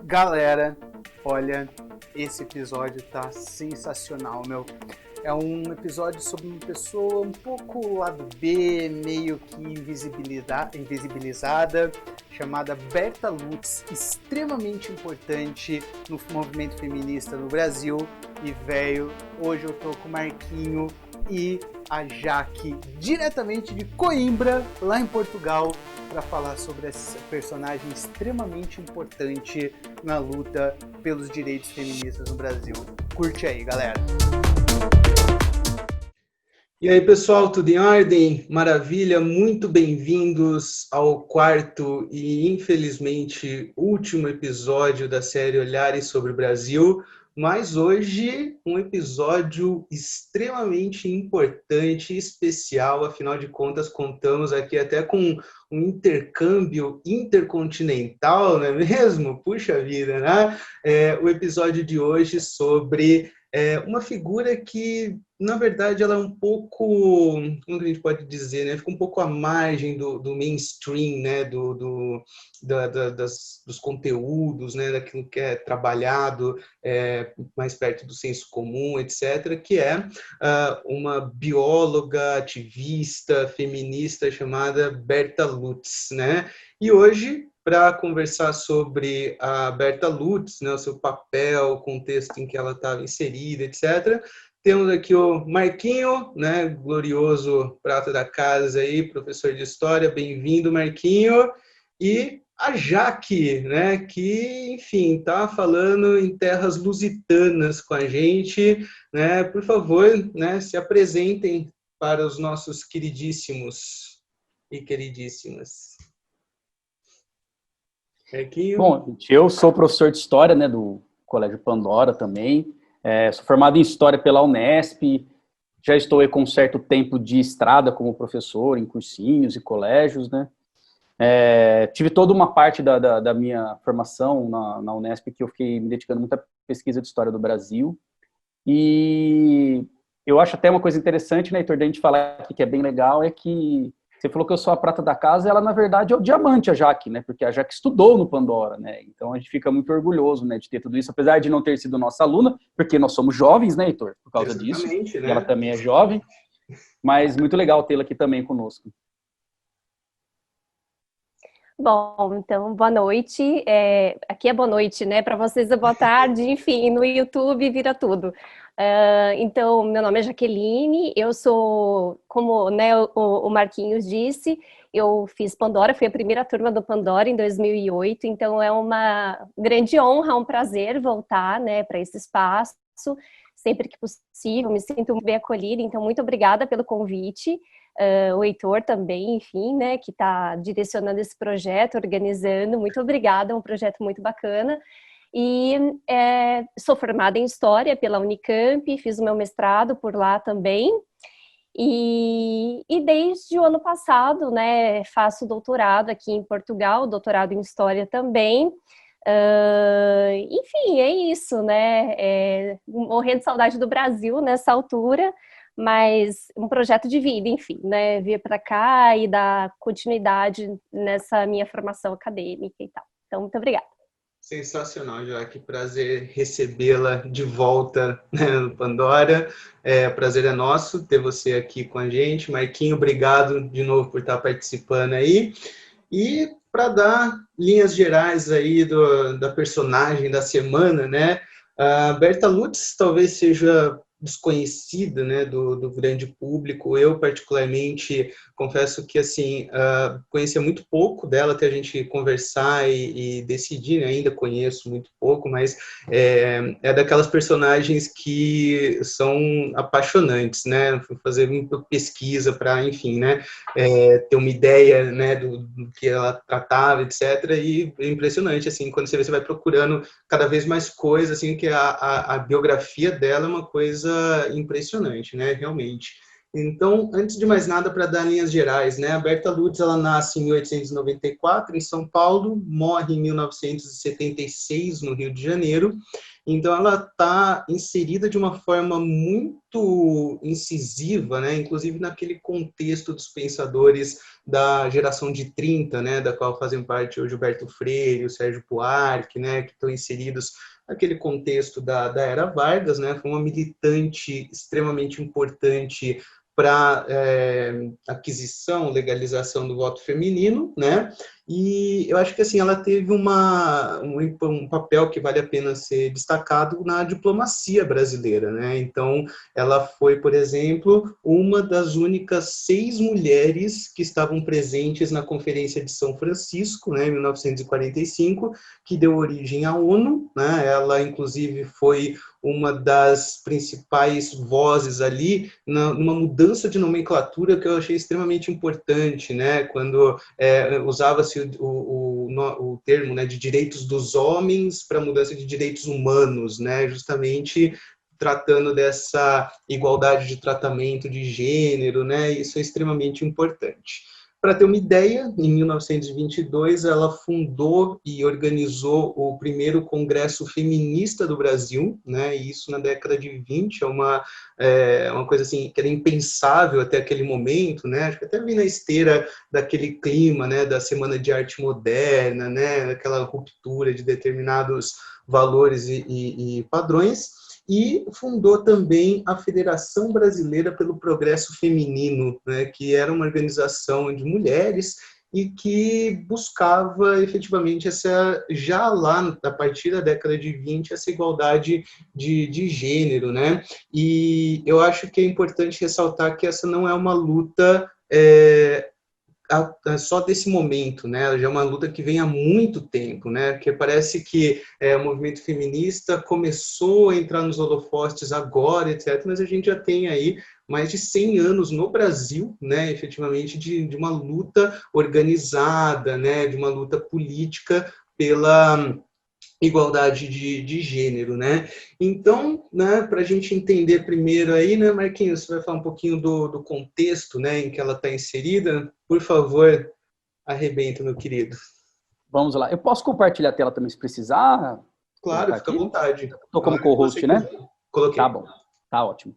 Galera, olha, esse episódio tá sensacional, meu. É um episódio sobre uma pessoa um pouco lado B, meio que invisibilizada, chamada Berta Lutz, extremamente importante no movimento feminista no Brasil. E, velho, hoje eu tô com o Marquinho e a Jaque, diretamente de Coimbra, lá em Portugal, para falar sobre esse personagem extremamente importante na luta pelos direitos feministas no Brasil. Curte aí, galera! E aí, pessoal, tudo em ordem? Maravilha, muito bem-vindos ao quarto e, infelizmente, último episódio da série Olhares sobre o Brasil, mas hoje um episódio extremamente importante e especial, afinal de contas, contamos aqui até com um intercâmbio intercontinental, não é mesmo? Puxa vida, né? O episódio de hoje sobre uma figura que, na verdade, ela é um pouco, como a gente pode dizer, né? Fica um pouco à margem do mainstream, né? Dos conteúdos, né? Daquilo que é trabalhado mais perto do senso comum, etc., que é uma bióloga, ativista, feminista chamada Berta Lutz, né? E hoje, para conversar sobre a Berta Lutz, né, o seu papel, o contexto em que ela estava inserida, etc., temos aqui o Marquinho, né, glorioso prata da casa aí, professor de História, bem-vindo, Marquinho, e a Jaque, né, que, enfim, está falando em terras lusitanas com a gente, né, por favor, né, se apresentem para os nossos queridíssimos e queridíssimas. Bom, gente, eu sou professor de História, né, do Colégio Pandora também, sou formado em História pela Unesp, já estou aí com um certo tempo de estrada como professor em cursinhos e colégios, né, tive toda uma parte da minha formação na Unesp que eu fiquei me dedicando muito à pesquisa de História do Brasil, e eu acho até uma coisa interessante, né, Heitor, da gente falar aqui que é bem legal, é que você falou que eu sou a prata da casa, ela na verdade é o diamante, a Jaque, né? Porque a Jaque estudou no Pandora, né? Então a gente fica muito orgulhoso, né, de ter tudo isso, apesar de não ter sido nossa aluna, porque nós somos jovens, né, Heitor? Por causa disso. Né? E ela também é jovem, mas muito legal tê-la aqui também conosco. Bom, então, boa noite. Aqui é boa noite, né? Para vocês é boa tarde, enfim, no YouTube vira tudo. Então, meu nome é Jaqueline, eu sou, como né, o Marquinhos disse, eu fiz Pandora, fui a primeira turma do Pandora em 2008, então é uma grande honra, um prazer voltar, né, para esse espaço, sempre que possível, me sinto bem acolhida, então muito obrigada pelo convite. O Heitor também, enfim, né, que está direcionando esse projeto, organizando, muito obrigada, é um projeto muito bacana. E sou formada em História pela Unicamp, fiz o meu mestrado por lá também, e desde o ano passado, né, faço doutorado aqui em Portugal, doutorado em História também. Enfim, é isso, né, morrendo de saudade do Brasil nessa altura, mas um projeto de vida, enfim, né, vir para cá e dar continuidade nessa minha formação acadêmica e tal. Então, muito obrigada. Sensacional, Jaque. Prazer recebê-la de volta, né, no Pandora. O prazer é nosso ter você aqui com a gente. Marquinho, obrigado de novo por estar participando aí. E para dar linhas gerais aí da personagem da semana, né? A Berta Lutz talvez seja desconhecida, né, do grande público. Eu, particularmente, confesso que, assim, conhecia muito pouco dela até a gente conversar e decidir, né? Ainda conheço muito pouco, mas é daquelas personagens que são apaixonantes, né? Fui fazer muita pesquisa para, enfim, né, ter uma ideia, né, do que ela tratava, etc. E é impressionante, assim, quando você vai procurando cada vez mais coisas, assim, que a biografia dela é uma coisa impressionante, né, realmente. Então, antes de mais nada, para dar linhas gerais, né, a Berta Lutz, ela nasce em 1894 em São Paulo, morre em 1976 no Rio de Janeiro, Então, ela está inserida de uma forma muito incisiva, né? Inclusive naquele contexto dos pensadores da geração de 30, né? Da qual fazem parte o Gilberto Freire, o Sérgio Buarque, né? Que estão inseridos naquele contexto da Era Vargas, né? Foi uma militante extremamente importante para aquisição, legalização do voto feminino, né? E eu acho que assim ela teve um papel que vale a pena ser destacado na diplomacia brasileira, né? Então, ela foi, por exemplo, uma das únicas 6 mulheres que estavam presentes na Conferência de São Francisco, né, em 1945, que deu origem à ONU, né? Ela, inclusive, foi uma das principais vozes ali numa mudança de nomenclatura que eu achei extremamente importante, né? Quando usava-se o termo, né, de direitos dos homens para mudança de direitos humanos, né? Justamente tratando dessa igualdade de tratamento de gênero, né? Isso é extremamente importante. Para ter uma ideia, em 1922, ela fundou e organizou o primeiro Congresso Feminista do Brasil, né? E isso na década de 20 uma coisa assim, que era impensável até aquele momento, né? Acho que até vem na esteira daquele clima, né? Da Semana de Arte Moderna, né? Aquela ruptura de determinados valores e padrões. E fundou também a Federação Brasileira pelo Progresso Feminino, né, que era uma organização de mulheres e que buscava efetivamente já lá, a partir da década de 20, essa igualdade de gênero, né? E eu acho que é importante ressaltar que essa não é uma luta só desse momento, né? Já é uma luta que vem há muito tempo, né? Porque parece que o movimento feminista começou a entrar nos holofotes agora, etc. Mas a gente já tem aí mais de 100 anos no Brasil, né? Efetivamente de uma luta organizada, né? De uma luta política pela igualdade de gênero, né? Então, né, para a gente entender primeiro aí, né, Marquinhos, você vai falar um pouquinho do contexto, né, em que ela está inserida? Por favor, arrebenta, meu querido. Vamos lá. Eu posso compartilhar a tela também se precisar? Claro, fica à vontade. Estou como co-host, né? Coloquei. Tá bom, tá ótimo.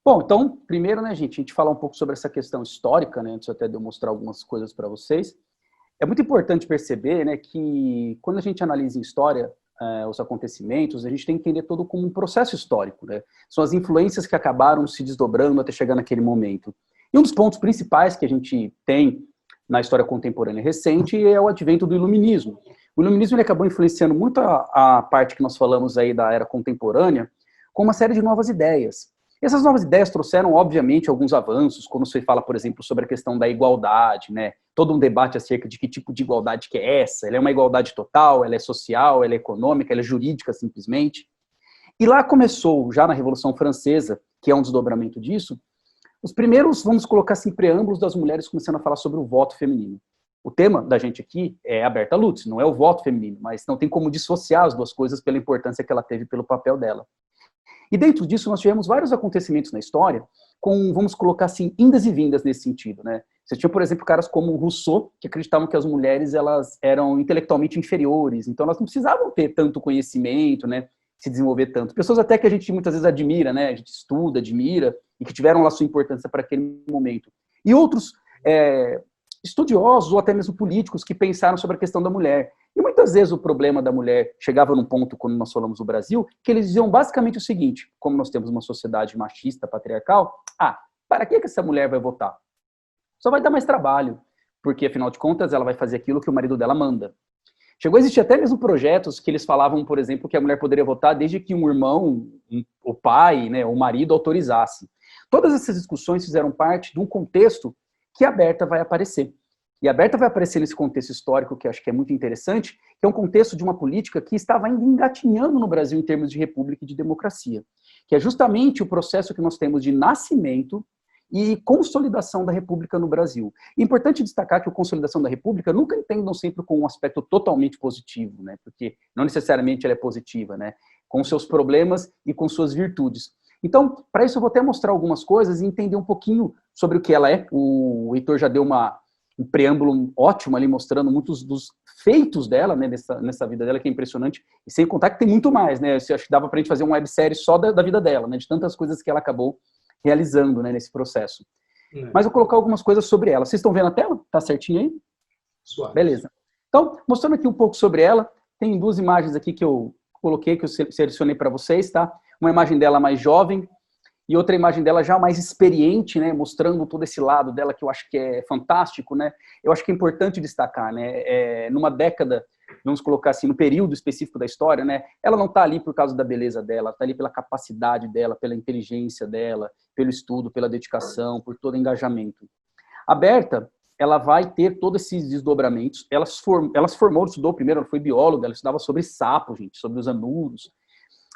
Bom, então, primeiro, né, gente, a gente falar um pouco sobre essa questão histórica, né, antes até de eu mostrar algumas coisas para vocês. É muito importante perceber, né, que quando a gente analisa em história os acontecimentos, a gente tem que entender todo como um processo histórico, né? São as influências que acabaram se desdobrando até chegar naquele momento. E um dos pontos principais que a gente tem na história contemporânea recente é o advento do iluminismo. O iluminismo ele acabou influenciando muito a parte que nós falamos aí da era contemporânea com uma série de novas ideias. Essas novas ideias trouxeram, obviamente, alguns avanços, quando se fala, por exemplo, sobre a questão da igualdade, né? Todo um debate acerca de que tipo de igualdade que é essa. Ela é uma igualdade total, ela é social, ela é econômica, ela é jurídica, simplesmente. E lá começou, já na Revolução Francesa, que é um desdobramento disso, os primeiros, vamos colocar assim, preâmbulos das mulheres começando a falar sobre o voto feminino. O tema da gente aqui é a Berta Lutz, não é o voto feminino, mas não tem como dissociar as duas coisas pela importância que ela teve pelo papel dela. E dentro disso nós tivemos vários acontecimentos na história com, vamos colocar assim, indas e vindas nesse sentido, né? Você tinha, por exemplo, caras como Rousseau, que acreditavam que as mulheres elas eram intelectualmente inferiores, então elas não precisavam ter tanto conhecimento, né, se desenvolver tanto. Pessoas até que a gente muitas vezes admira, né, a gente estuda, admira, e que tiveram lá sua importância para aquele momento. E outros estudiosos ou até mesmo políticos que pensaram sobre a questão da mulher. E muitas vezes o problema da mulher chegava num ponto, quando nós falamos do Brasil, que eles diziam basicamente o seguinte: como nós temos uma sociedade machista, patriarcal, para que essa mulher vai votar? Só vai dar mais trabalho, porque afinal de contas ela vai fazer aquilo que o marido dela manda. Chegou a existir até mesmo projetos que eles falavam, por exemplo, que a mulher poderia votar desde que um irmão, o pai, né, o marido autorizasse. Todas essas discussões fizeram parte de um contexto que a Berta vai aparecer. E a Berta vai aparecer nesse contexto histórico que eu acho que é muito interessante, que é um contexto de uma política que estava ainda engatinhando no Brasil em termos de república e de democracia, que é justamente o processo que nós temos de nascimento e consolidação da república no Brasil. É importante destacar que a consolidação da república nunca entendam sempre com um aspecto totalmente positivo, né? Porque não necessariamente ela é positiva, né? Com seus problemas e com suas virtudes. Então, para isso eu vou até mostrar algumas coisas e entender um pouquinho sobre o que ela é. O Heitor já deu uma um preâmbulo ótimo ali, mostrando muitos dos feitos dela, né, nessa vida dela, que é impressionante, e sem contar que tem muito mais, né, eu acho que dava pra gente fazer uma websérie só da vida dela, né, de tantas coisas que ela acabou realizando, né, nesse processo. Mas eu vou colocar algumas coisas sobre ela. Vocês estão vendo a tela? Tá certinho aí? Suave. Beleza. Então, mostrando aqui um pouco sobre ela, tem 2 imagens aqui que eu coloquei, que eu selecionei para vocês, tá? Uma imagem dela mais jovem e outra imagem dela já mais experiente, né? Mostrando todo esse lado dela que eu acho que é fantástico, né? Eu acho que é importante destacar, né? Numa década, vamos colocar assim, no período específico da história, né? Ela não está ali por causa da beleza dela, está ali pela capacidade dela, pela inteligência dela, pelo estudo, pela dedicação, por todo o engajamento. A Berta, ela vai ter todos esses desdobramentos. Ela se formou, estudou primeiro, ela foi bióloga, ela estudava sobre sapos, gente, sobre os anuros,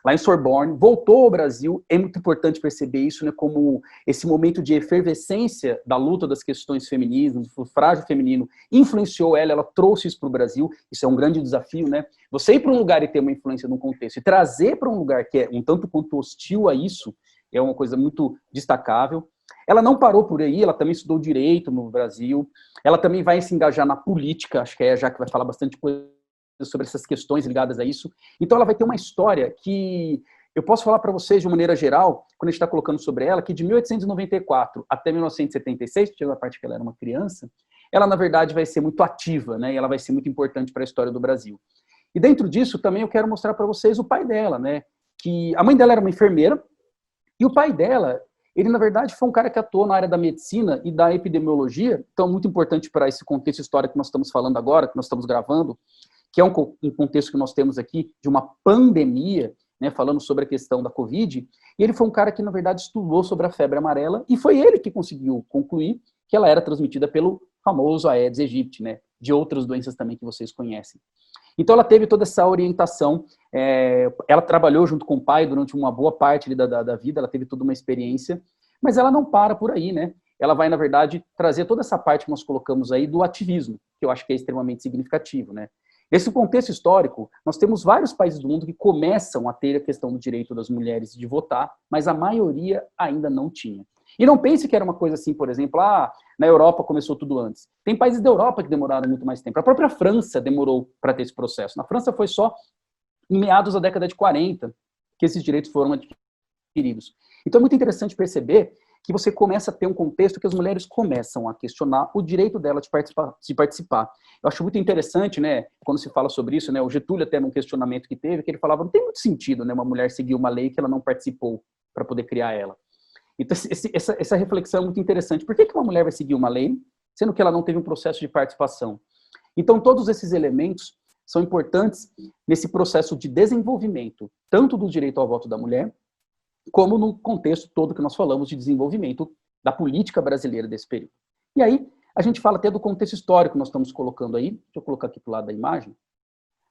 lá em Sorbonne, voltou ao Brasil. É muito importante perceber isso, né, como esse momento de efervescência da luta das questões femininas, do sufrágio feminino, influenciou ela trouxe isso para o Brasil. Isso é um grande desafio, né? Você ir para um lugar e ter uma influência num contexto, e trazer para um lugar que é um tanto quanto hostil a isso, é uma coisa muito destacável. Ela não parou por aí, ela também estudou direito no Brasil, ela também vai se engajar na política, acho que é a Jaque vai falar bastante coisa sobre essas questões ligadas a isso. Então ela vai ter uma história que eu posso falar para vocês de uma maneira geral, quando a gente está colocando sobre ela, que de 1894 até 1976, chegou a parte que ela era uma criança, ela na verdade vai ser muito ativa, né? E ela vai ser muito importante para a história do Brasil. E dentro disso também eu quero mostrar para vocês o pai dela, né? Que a mãe dela era uma enfermeira e o pai dela, ele, na verdade, foi um cara que atuou na área da medicina e da epidemiologia, então muito importante para esse contexto histórico que nós estamos falando agora, que nós estamos gravando, que é um contexto que nós temos aqui de uma pandemia, né, falando sobre a questão da Covid, e ele foi um cara que, na verdade, estudou sobre a febre amarela, e foi ele que conseguiu concluir que ela era transmitida pelo famoso Aedes aegypti, né, de outras doenças também que vocês conhecem. Então ela teve toda essa orientação, ela trabalhou junto com o pai durante uma boa parte ali da vida, ela teve toda uma experiência, mas ela não para por aí, né? Ela vai, na verdade, trazer toda essa parte que nós colocamos aí do ativismo, que eu acho que é extremamente significativo, né? Nesse contexto histórico, nós temos vários países do mundo que começam a ter a questão do direito das mulheres de votar, mas a maioria ainda não tinha. E não pense que era uma coisa assim, por exemplo, na Europa começou tudo antes. Tem países da Europa que demoraram muito mais tempo. A própria França demorou para ter esse processo. Na França foi só em meados da década de 40 que esses direitos foram adquiridos. Então é muito interessante perceber que você começa a ter um contexto que as mulheres começam a questionar o direito dela de participar. Eu acho muito interessante, né, quando se fala sobre isso, né, o Getúlio até num questionamento que teve, que ele falava, não tem muito sentido, né, uma mulher seguir uma lei que ela não participou para poder criar ela. Então essa reflexão é muito interessante. Por que uma mulher vai seguir uma lei, sendo que ela não teve um processo de participação? Então todos esses elementos são importantes nesse processo de desenvolvimento, tanto do direito ao voto da mulher, como no contexto todo que nós falamos de desenvolvimento da política brasileira desse período. E aí, a gente fala até do contexto histórico que nós estamos colocando aí, deixa eu colocar aqui para o lado da imagem.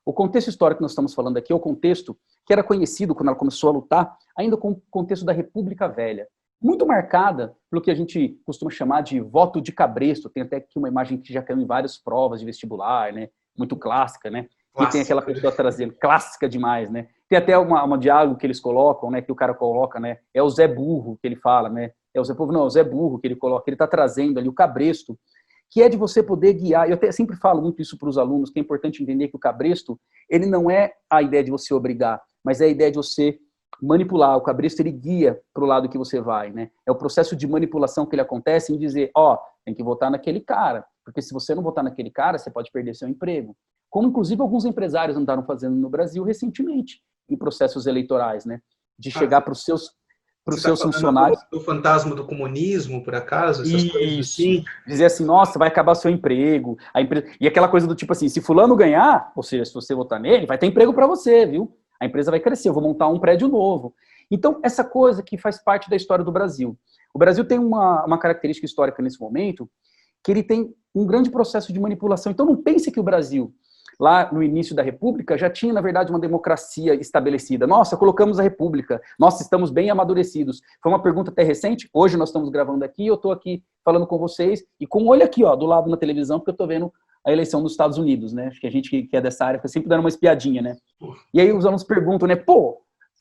O contexto histórico que nós estamos falando aqui é o contexto que era conhecido quando ela começou a lutar, ainda com o contexto da República Velha, muito marcada pelo que a gente costuma chamar de voto de cabresto. Tem até aqui uma imagem que já caiu em várias provas de vestibular, né? Muito clássica, né? E tem aquela pessoa trazendo, clássica demais, né? Tem até uma diálogo que eles colocam, né? Que o cara coloca, né? É o Zé Burro que ele fala, né? É o Zé Povo, não, é o Zé Burro que ele coloca. Ele está trazendo ali o cabresto, que é de você poder guiar. Eu até sempre falo muito isso para os alunos, que é importante entender que o cabresto, ele não é a ideia de você obrigar, mas é a ideia de você manipular. O cabresto, ele guia para o lado que você vai, né? É o processo de manipulação que ele acontece em dizer, tem que votar naquele cara, porque se você não votar naquele cara, você pode perder seu emprego. Como, inclusive, alguns empresários andaram fazendo no Brasil recentemente, em processos eleitorais, né? De chegar para os seus funcionários. O fantasma do comunismo, por acaso? Essas coisas assim? Dizer assim, nossa, vai acabar seu emprego. E aquela coisa do tipo assim, se fulano ganhar, ou seja, se você votar nele, vai ter emprego para você, viu? A empresa vai crescer, eu vou montar um prédio novo. Então, essa coisa que faz parte da história do Brasil. O Brasil tem uma característica histórica nesse momento, que ele tem um grande processo de manipulação. Então, não pense que o Brasil, lá no início da República, já tinha, na verdade, uma democracia estabelecida. Nossa, colocamos a República. Nossa, estamos bem amadurecidos. Foi uma pergunta até recente. Hoje nós estamos gravando aqui, eu estou aqui falando com vocês, e com o olho aqui, do lado na televisão, porque eu estou vendo a eleição dos Estados Unidos, né? Acho que a gente que é dessa área fica sempre dando uma espiadinha, né? E aí os alunos perguntam, né?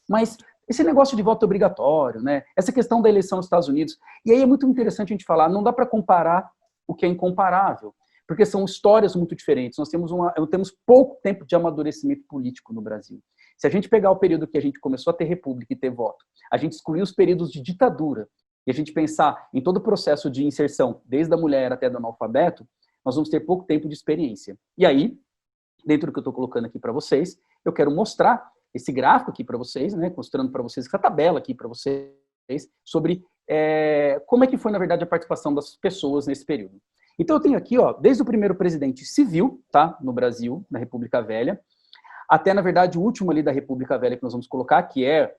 Mas esse negócio de voto obrigatório, né? Essa questão da eleição nos Estados Unidos. E aí é muito interessante a gente falar, não dá para comparar o que é incomparável, porque são histórias muito diferentes. Nós temos pouco tempo de amadurecimento político no Brasil. Se a gente pegar o período que a gente começou a ter república e ter voto, a gente excluiu os períodos de ditadura, e a gente pensar em todo o processo de inserção, desde a mulher até do analfabeto, nós vamos ter pouco tempo de experiência. E aí, dentro do que eu estou colocando aqui para vocês, eu quero mostrar esse gráfico aqui para vocês, né, mostrando para vocês essa tabela aqui para vocês, sobre como é que foi, na verdade, a participação das pessoas nesse período. Então eu tenho aqui, ó, desde o primeiro presidente civil, tá, no Brasil, na República Velha, até, na verdade, o último ali da República Velha que nós vamos colocar, que é,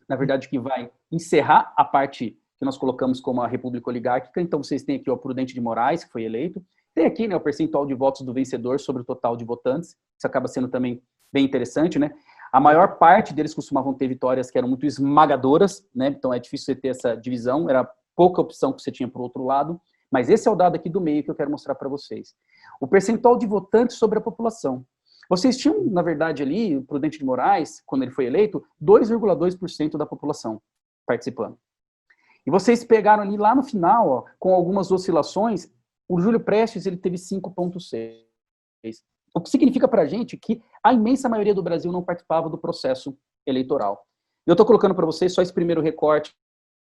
na verdade, que vai encerrar a parte que nós colocamos como a República Oligárquica. Então vocês têm aqui o Prudente de Moraes, que foi eleito. Tem aqui, né, o percentual de votos do vencedor sobre o total de votantes. Isso acaba sendo também bem interessante, né? A maior parte deles costumavam ter vitórias que eram muito esmagadoras, né? Então é difícil você ter essa divisão, era pouca opção que você tinha para o outro lado. Mas esse é o dado aqui do meio que eu quero mostrar para vocês. O percentual de votantes sobre a população. Vocês tinham, na verdade, ali, o Prudente de Moraes, quando ele foi eleito, 2,2% da população participando. E vocês pegaram ali lá no final, ó, com algumas oscilações, o Júlio Prestes ele teve 5,6%. O que significa para a gente que a imensa maioria do Brasil não participava do processo eleitoral. Eu estou colocando para vocês só esse primeiro recorte,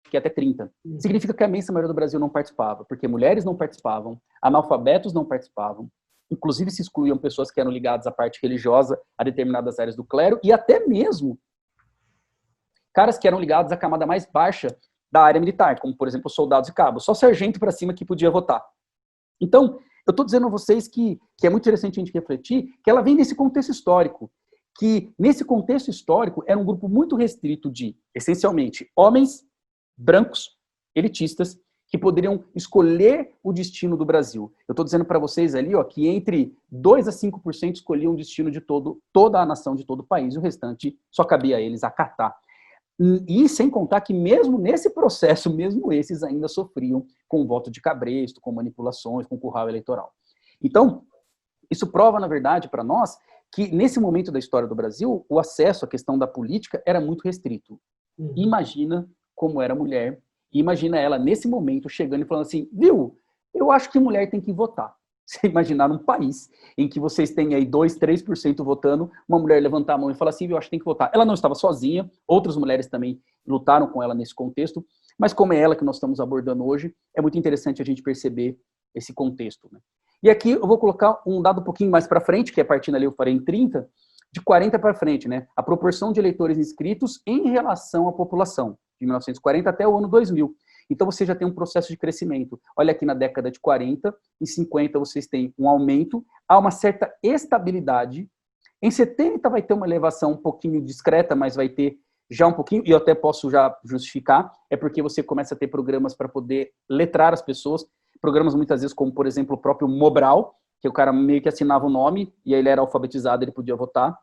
que é até 30. Significa que a imensa maioria do Brasil não participava, porque mulheres não participavam, analfabetos não participavam, inclusive se excluíam pessoas que eram ligadas à parte religiosa, a determinadas áreas do clero, e até mesmo caras que eram ligados à camada mais baixa da área militar, como, por exemplo, soldados e cabos. Só sargento para cima que podia votar. Então, eu estou dizendo a vocês que é muito interessante a gente refletir que ela vem desse contexto histórico, que nesse contexto histórico era um grupo muito restrito de, essencialmente, homens brancos, elitistas, que poderiam escolher o destino do Brasil. Eu estou dizendo para vocês ali, ó, que entre 2% a 5% escolhiam o destino de toda a nação, de todo o país, e o restante só cabia a eles acatar. E sem contar que mesmo nesse processo, mesmo esses ainda sofriam com o voto de cabresto, com manipulações, com curral eleitoral. Então, isso prova, na verdade, para nós, que nesse momento da história do Brasil, o acesso à questão da política era muito restrito. Imagina como era a mulher, e imagina ela nesse momento chegando e falando assim, viu, eu acho que mulher tem que votar. Você imaginar um país em que vocês têm aí 2%, 3% votando, uma mulher levantar a mão e falar assim, eu acho que tem que votar. Ela não estava sozinha, outras mulheres também lutaram com ela nesse contexto, mas como é ela que nós estamos abordando hoje, é muito interessante a gente perceber esse contexto, né? E aqui eu vou colocar um dado um pouquinho mais para frente, que é partindo ali eu farei em 30, de 40 para frente, né? A proporção de eleitores inscritos em relação à população, de 1940 até o ano 2000. Então você já tem um processo de crescimento. Olha aqui na década de 40, em 50 vocês têm um aumento, há uma certa estabilidade. Em 70 vai ter uma elevação um pouquinho discreta, mas vai ter já um pouquinho, e eu até posso já justificar, é porque você começa a ter programas para poder letrar as pessoas, programas muitas vezes como, por exemplo, o próprio Mobral, que o cara meio que assinava o nome, e aí ele era alfabetizado, ele podia votar.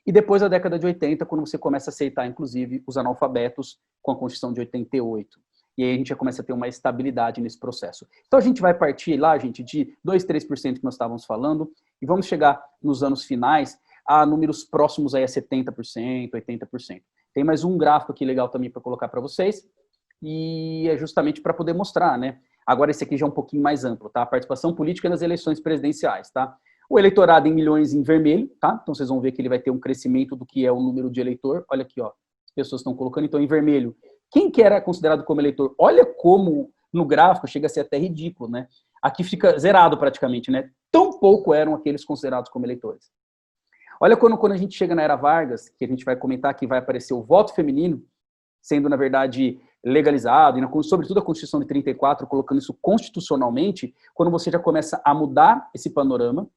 E depois da década de 80, quando você começa a aceitar, inclusive, os analfabetos com a Constituição de 88. E aí a gente já começa a ter uma estabilidade nesse processo. Então a gente vai partir lá, gente, de 2%, 3% que nós estávamos falando, e vamos chegar nos anos finais a números próximos aí a 70%, 80%. Tem mais um gráfico aqui legal também para colocar para vocês, e é justamente para poder mostrar, né? Agora esse aqui já é um pouquinho mais amplo, tá? A participação política nas eleições presidenciais, tá? O eleitorado em milhões em vermelho, tá? Então vocês vão ver que ele vai ter um crescimento do que é o número de eleitor. Olha aqui, ó, as pessoas estão colocando, então em vermelho. Quem que era considerado como eleitor? Olha como no gráfico chega a ser até ridículo, né? Aqui fica zerado praticamente, né? Tão pouco eram aqueles considerados como eleitores. Olha quando a gente chega na Era Vargas, que a gente vai comentar que vai aparecer o voto feminino, sendo, na verdade, legalizado, e sobretudo a Constituição de 34, colocando isso constitucionalmente, quando você já começa a mudar esse panorama.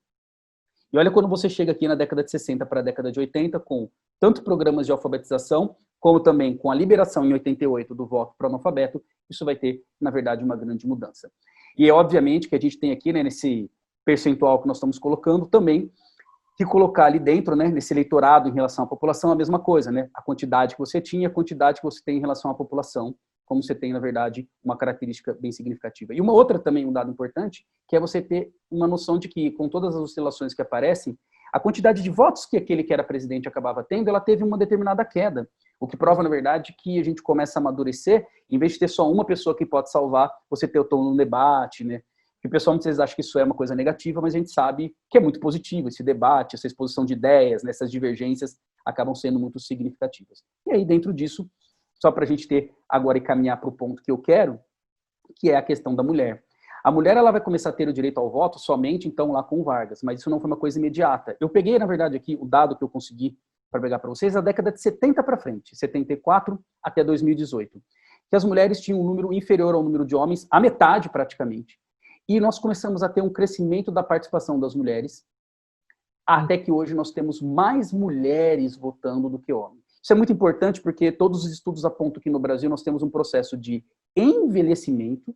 E olha quando você chega aqui na década de 60 para a década de 80, com tanto programas de alfabetização, como também com a liberação em 88 do voto para o analfabeto, isso vai ter, na verdade, uma grande mudança. E é obviamente que a gente tem aqui, né, nesse percentual que nós estamos colocando, também que colocar ali dentro, né, nesse eleitorado em relação à população, a mesma coisa, né? A quantidade que você tinha, a quantidade que você tem em relação à população, como você tem, na verdade, uma característica bem significativa. E uma outra também, um dado importante, que é você ter uma noção de que, com todas as oscilações que aparecem, a quantidade de votos que aquele que era presidente acabava tendo, ela teve uma determinada queda. O que prova, na verdade, que a gente começa a amadurecer, em vez de ter só uma pessoa que pode salvar, você ter o tom no debate, né? Que o pessoal muitas vezes acha que isso é uma coisa negativa, mas a gente sabe que é muito positivo esse debate, essa exposição de ideias, né, essas divergências acabam sendo muito significativas. E aí, dentro disso, só para a gente ter agora e caminhar para o ponto que eu quero, que é a questão da mulher. A mulher ela vai começar a ter o direito ao voto somente, então, lá com o Vargas, mas isso não foi uma coisa imediata. Eu peguei, na verdade, aqui o dado que eu consegui para pegar para vocês, a década de 70 para frente, 74 até 2018, que as mulheres tinham um número inferior ao número de homens, a metade praticamente. E nós começamos a ter um crescimento da participação das mulheres, até que hoje nós temos mais mulheres votando do que homens. Isso é muito importante porque todos os estudos apontam que no Brasil nós temos um processo de envelhecimento,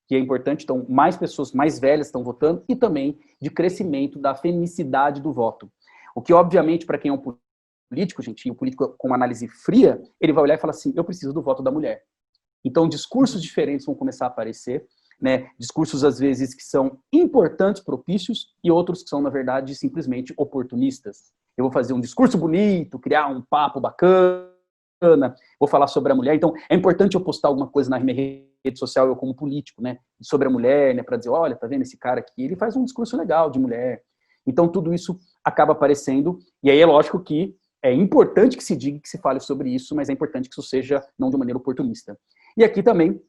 que é importante, então mais pessoas mais velhas estão votando, e também de crescimento da femicidade do voto. O que, obviamente, para quem é um político, gente, e o político com uma análise fria, ele vai olhar e falar assim, eu preciso do voto da mulher. Então, discursos diferentes vão começar a aparecer, né? Discursos, às vezes, que são importantes, propícios, e outros que são, na verdade, simplesmente oportunistas. Eu vou fazer um discurso bonito, criar um papo bacana, vou falar sobre a mulher. Então, é importante eu postar alguma coisa na minha rede social, eu como político, né? Sobre a mulher, né? Para dizer, olha, tá vendo esse cara aqui? Ele faz um discurso legal de mulher. Então, tudo isso acaba aparecendo, e aí é lógico que é importante que se diga, que se fale sobre isso, mas é importante que isso seja não de maneira oportunista. E aqui também,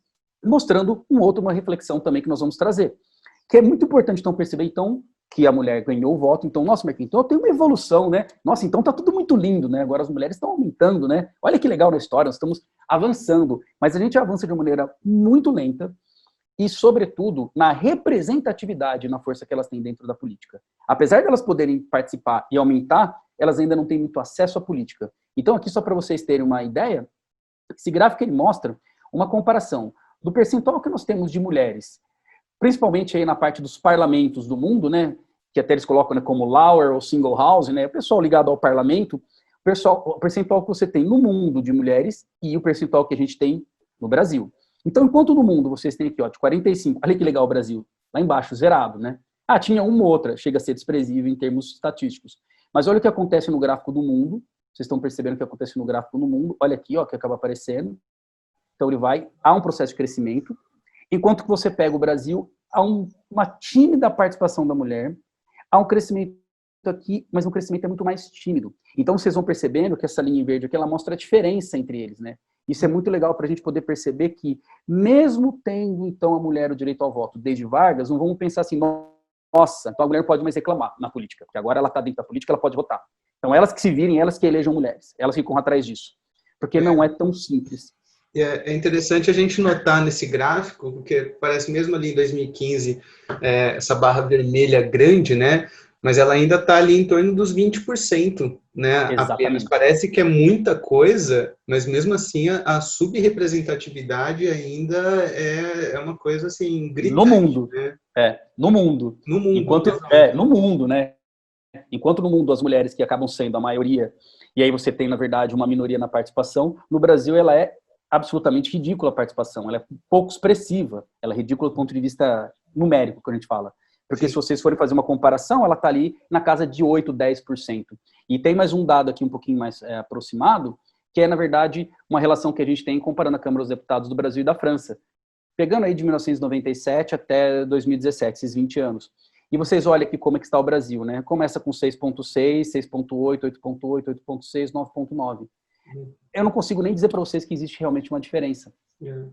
mostrando uma reflexão também que nós vamos trazer, que é muito importante, então, perceber, então, que a mulher ganhou o voto, então, nossa, Marquinhos, então tem uma evolução, né? Nossa, então tá tudo muito lindo, né? Agora as mulheres estão aumentando, né? Olha que legal na história, nós estamos avançando, mas a gente avança de uma maneira muito lenta, e, sobretudo, na representatividade e na força que elas têm dentro da política. Apesar de elas poderem participar e aumentar, elas ainda não têm muito acesso à política. Então, aqui, só para vocês terem uma ideia, esse gráfico ele mostra uma comparação do percentual que nós temos de mulheres, principalmente aí na parte dos parlamentos do mundo, né, que até eles colocam, né, como lower ou single house, né, o pessoal ligado ao parlamento, o percentual que você tem no mundo de mulheres e o percentual que a gente tem no Brasil. Então, enquanto no mundo vocês têm aqui, ó, de 45, olha que legal o Brasil, lá embaixo, zerado, né? Ah, tinha uma ou outra, chega a ser desprezível em termos estatísticos. Mas olha o que acontece no gráfico do mundo, vocês estão percebendo o que acontece no gráfico do mundo, olha aqui, ó, que acaba aparecendo. Então, há um processo de crescimento, enquanto que você pega o Brasil, há uma tímida participação da mulher, há um crescimento aqui, mas um crescimento é muito mais tímido. Então, vocês vão percebendo que essa linha em verde aqui, ela mostra a diferença entre eles, né? Isso é muito legal para a gente poder perceber que, mesmo tendo, então, a mulher o direito ao voto desde Vargas, não vamos pensar assim, nossa, então a mulher pode mais reclamar na política, porque agora ela está dentro da política, ela pode votar. Então, elas que se virem, elas que elejam mulheres, elas que corram atrás disso. Porque não é tão simples. É interessante a gente notar nesse gráfico, porque parece mesmo ali em 2015, essa barra vermelha grande, né? Mas ela ainda está ali em torno dos 20%, né? Exatamente. Apenas. Parece que é muita coisa, mas mesmo assim a subrepresentatividade ainda é uma coisa assim, gritante. No mundo, né? No mundo. No mundo. No mundo, né? Enquanto no mundo as mulheres que acabam sendo a maioria, e aí você tem, na verdade, uma minoria na participação, no Brasil ela é absolutamente ridícula a participação, ela é pouco expressiva, ela é ridícula do ponto de vista numérico, que a gente fala. Porque Sim. Se vocês forem fazer uma comparação, ela está ali na casa de 8%, 10%. E tem mais um dado aqui um pouquinho mais aproximado, que é, na verdade, uma relação que a gente tem comparando a Câmara dos Deputados do Brasil e da França. Pegando aí de 1997 até 2017, esses 20 anos. E vocês olham aqui como é que está o Brasil, né? Começa com 6,6, 6,8, 8,8, 8,6, 9,9. Eu não consigo nem dizer para vocês que existe realmente uma diferença.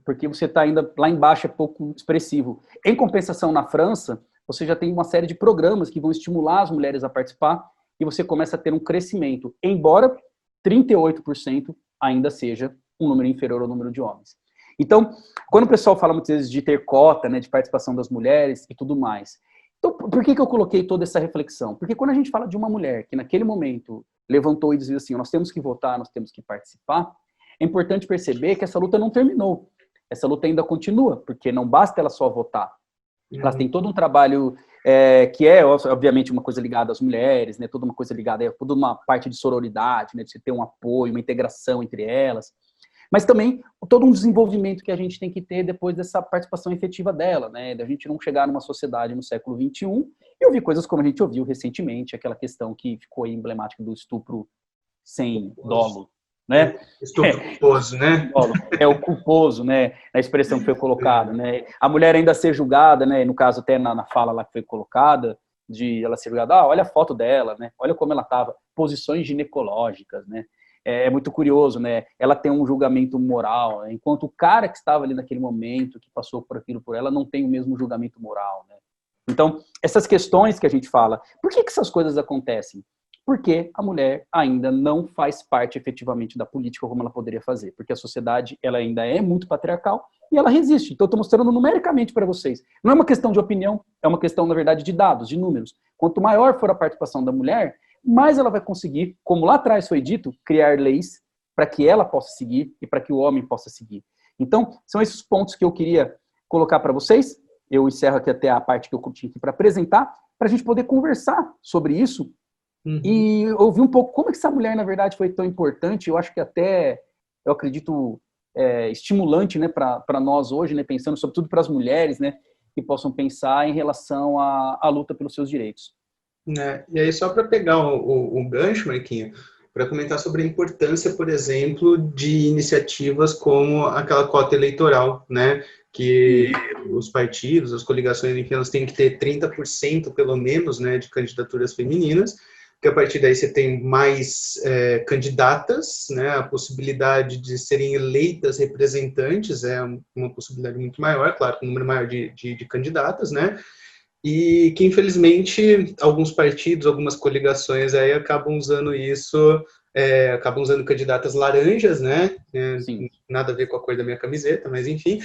Porque você está ainda lá embaixo, é pouco expressivo. Em compensação, na França, você já tem uma série de programas que vão estimular as mulheres a participar e você começa a ter um crescimento, embora 38% ainda seja um número inferior ao número de homens. Então, quando o pessoal fala muitas vezes de ter cota, né, de participação das mulheres e tudo mais, então, por que eu coloquei toda essa reflexão? Porque quando a gente fala de uma mulher que naquele momento levantou e dizia assim, nós temos que votar, nós temos que participar, é importante perceber que essa luta não terminou. Essa luta ainda continua, porque não basta ela só votar. Elas têm todo um trabalho que é, obviamente, uma coisa ligada às mulheres, né, toda uma coisa ligada, toda uma parte de sororidade, né, de você ter um apoio, uma integração entre elas, mas também todo um desenvolvimento que a gente tem que ter depois dessa participação efetiva dela, né, da gente não chegar numa sociedade no século XXI e ouvir coisas como a gente ouviu recentemente, aquela questão que ficou emblemática do estupro sem dolo, né? Estupro culposo, né? É o culposo, né? A expressão que foi colocada, né? A mulher ainda ser julgada, né? No caso, até na fala lá que foi colocada, de ela ser julgada, olha a foto dela, né? Olha como ela estava, posições ginecológicas, né? É muito curioso, né? Ela tem um julgamento moral, né? Enquanto o cara que estava ali naquele momento, que passou por aquilo por ela, não tem o mesmo julgamento moral, né? Então, essas questões que a gente fala, por que essas coisas acontecem? Porque a mulher ainda não faz parte efetivamente da política como ela poderia fazer, porque a sociedade ela ainda é muito patriarcal e ela resiste. Então, eu estou mostrando numericamente para vocês. Não é uma questão de opinião, é uma questão, na verdade, de dados, de números. Quanto maior for a participação da mulher, mais ela vai conseguir, como lá atrás foi dito, criar leis para que ela possa seguir e para que o homem possa seguir. Então, são esses pontos que eu queria colocar para vocês. Eu encerro aqui até a parte que eu tinha aqui para apresentar, para a gente poder conversar sobre isso e ouvir um pouco como é que essa mulher, na verdade, foi tão importante. Eu acho que até, eu acredito, estimulante, né, para nós hoje, né, pensando sobretudo para as mulheres, né, que possam pensar em relação à luta pelos seus direitos. E aí, só para pegar o gancho, Marquinho, para comentar sobre a importância, por exemplo, de iniciativas como aquela cota eleitoral, né? Que os partidos, as coligações, enfim, elas têm que ter 30% pelo menos, né, de candidaturas femininas, que a partir daí você tem mais candidatas, né? A possibilidade de serem eleitas representantes é uma possibilidade muito maior, claro, com um número maior de candidatas, né? E que, infelizmente, alguns partidos, algumas coligações aí acabam usando isso, acabam usando candidatas laranjas, né? Nada a ver com a cor da minha camiseta, mas enfim,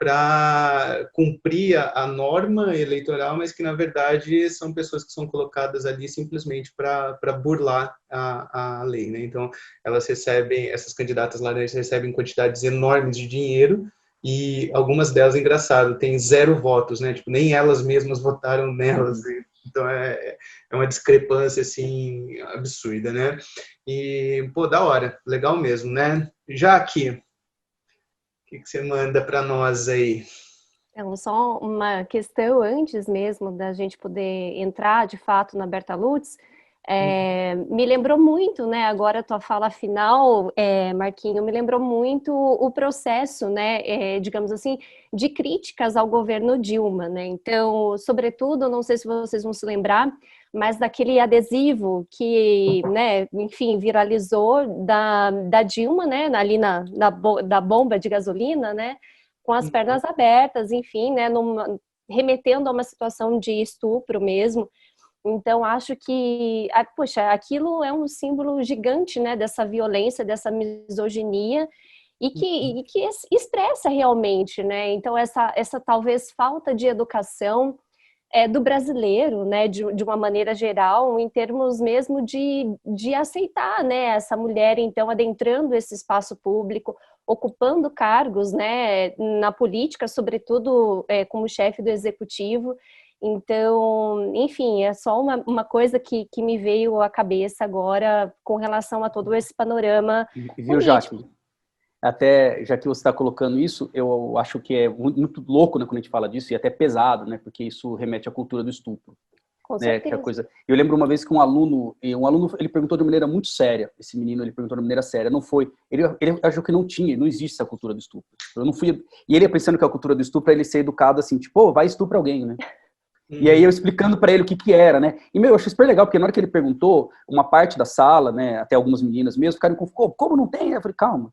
para cumprir a norma eleitoral, mas que, na verdade, são pessoas que são colocadas ali simplesmente para burlar a lei, né? Então, elas recebem, essas candidatas laranjas recebem quantidades enormes de dinheiro, e algumas delas, engraçado, tem 0 votos, né? Tipo, nem elas mesmas votaram nelas. Então, é uma discrepância, assim, absurda, né? E, pô, da hora. Legal mesmo, né? Jaque, o que você manda para nós aí? Então, só uma questão antes mesmo da gente poder entrar, de fato, na Bertalucci. Me lembrou muito, né, agora a tua fala final, Marquinho, me lembrou muito o processo, né, digamos assim, de críticas ao governo Dilma, né, então, sobretudo, não sei se vocês vão se lembrar, mas daquele adesivo que, né, enfim, viralizou da Dilma, né, ali da bomba de gasolina, né, com as pernas abertas, enfim, né, remetendo a uma situação de estupro mesmo. Então, acho que, poxa, aquilo é um símbolo gigante, né, dessa violência, dessa misoginia, e que expressa realmente, né, então essa talvez falta de educação do brasileiro, né, de uma maneira geral, em termos mesmo de aceitar, né, essa mulher, então, adentrando esse espaço público, ocupando cargos, né, na política, sobretudo como chefe do executivo. Então, enfim, é só uma coisa que me veio à cabeça agora com relação a todo esse panorama Viu, Jaque? Até, já que você está colocando isso, eu acho que é muito louco, né, quando a gente fala disso, e até pesado, né, porque isso remete à cultura do estupro. Com né, certeza. que é coisa. Eu lembro uma vez que um aluno ele perguntou de maneira muito séria, esse menino, ele perguntou de maneira séria, não foi, ele achou que não existe essa cultura do estupro. Eu não fui, e ele pensando que a cultura do estupro é ele ser educado assim, tipo, vai estupra alguém, né? E aí eu explicando para ele o que era, né? E, eu achei super legal, porque na hora que ele perguntou, uma parte da sala, né, até algumas meninas mesmo, ficaram com, como não tem? Eu falei, calma.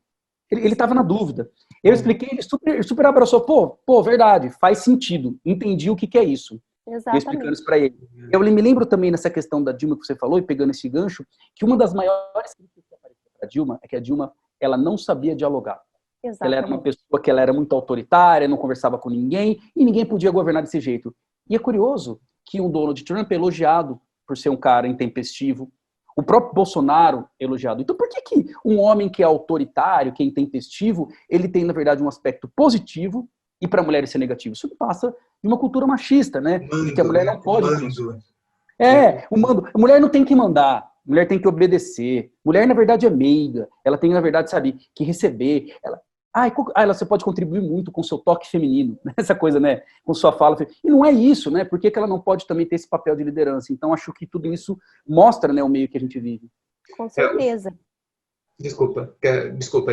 Ele tava na dúvida. Eu expliquei, ele super abraçou, pô, verdade, faz sentido, entendi o que é isso. Exatamente. Eu explicando isso para ele. Eu me lembro também nessa questão da Dilma que você falou, e pegando esse gancho, que uma das maiores críticas que apareceu para a Dilma é que a Dilma, ela não sabia dialogar. Exatamente. Ela era uma pessoa que ela era muito autoritária, não conversava com ninguém, e ninguém podia governar desse jeito. E é curioso que um Donald Trump é elogiado por ser um cara intempestivo, o próprio Bolsonaro é elogiado. Então, por que um homem que é autoritário, que é intempestivo, ele tem, na verdade, um aspecto positivo e para a mulher isso é negativo? Isso passa de uma cultura machista, né? Mando, que a mulher não pode. Mando. O mando. A mulher não tem que mandar, a mulher tem que obedecer. Mulher, na verdade, é meiga. Ela tem, na verdade, sabe, que receber. Você pode contribuir muito com o seu toque feminino, essa coisa, né, com sua fala. E não é isso, né? Por que ela não pode também ter esse papel de liderança? Então, acho que tudo isso mostra, né, o meio que a gente vive. Com certeza. Desculpa,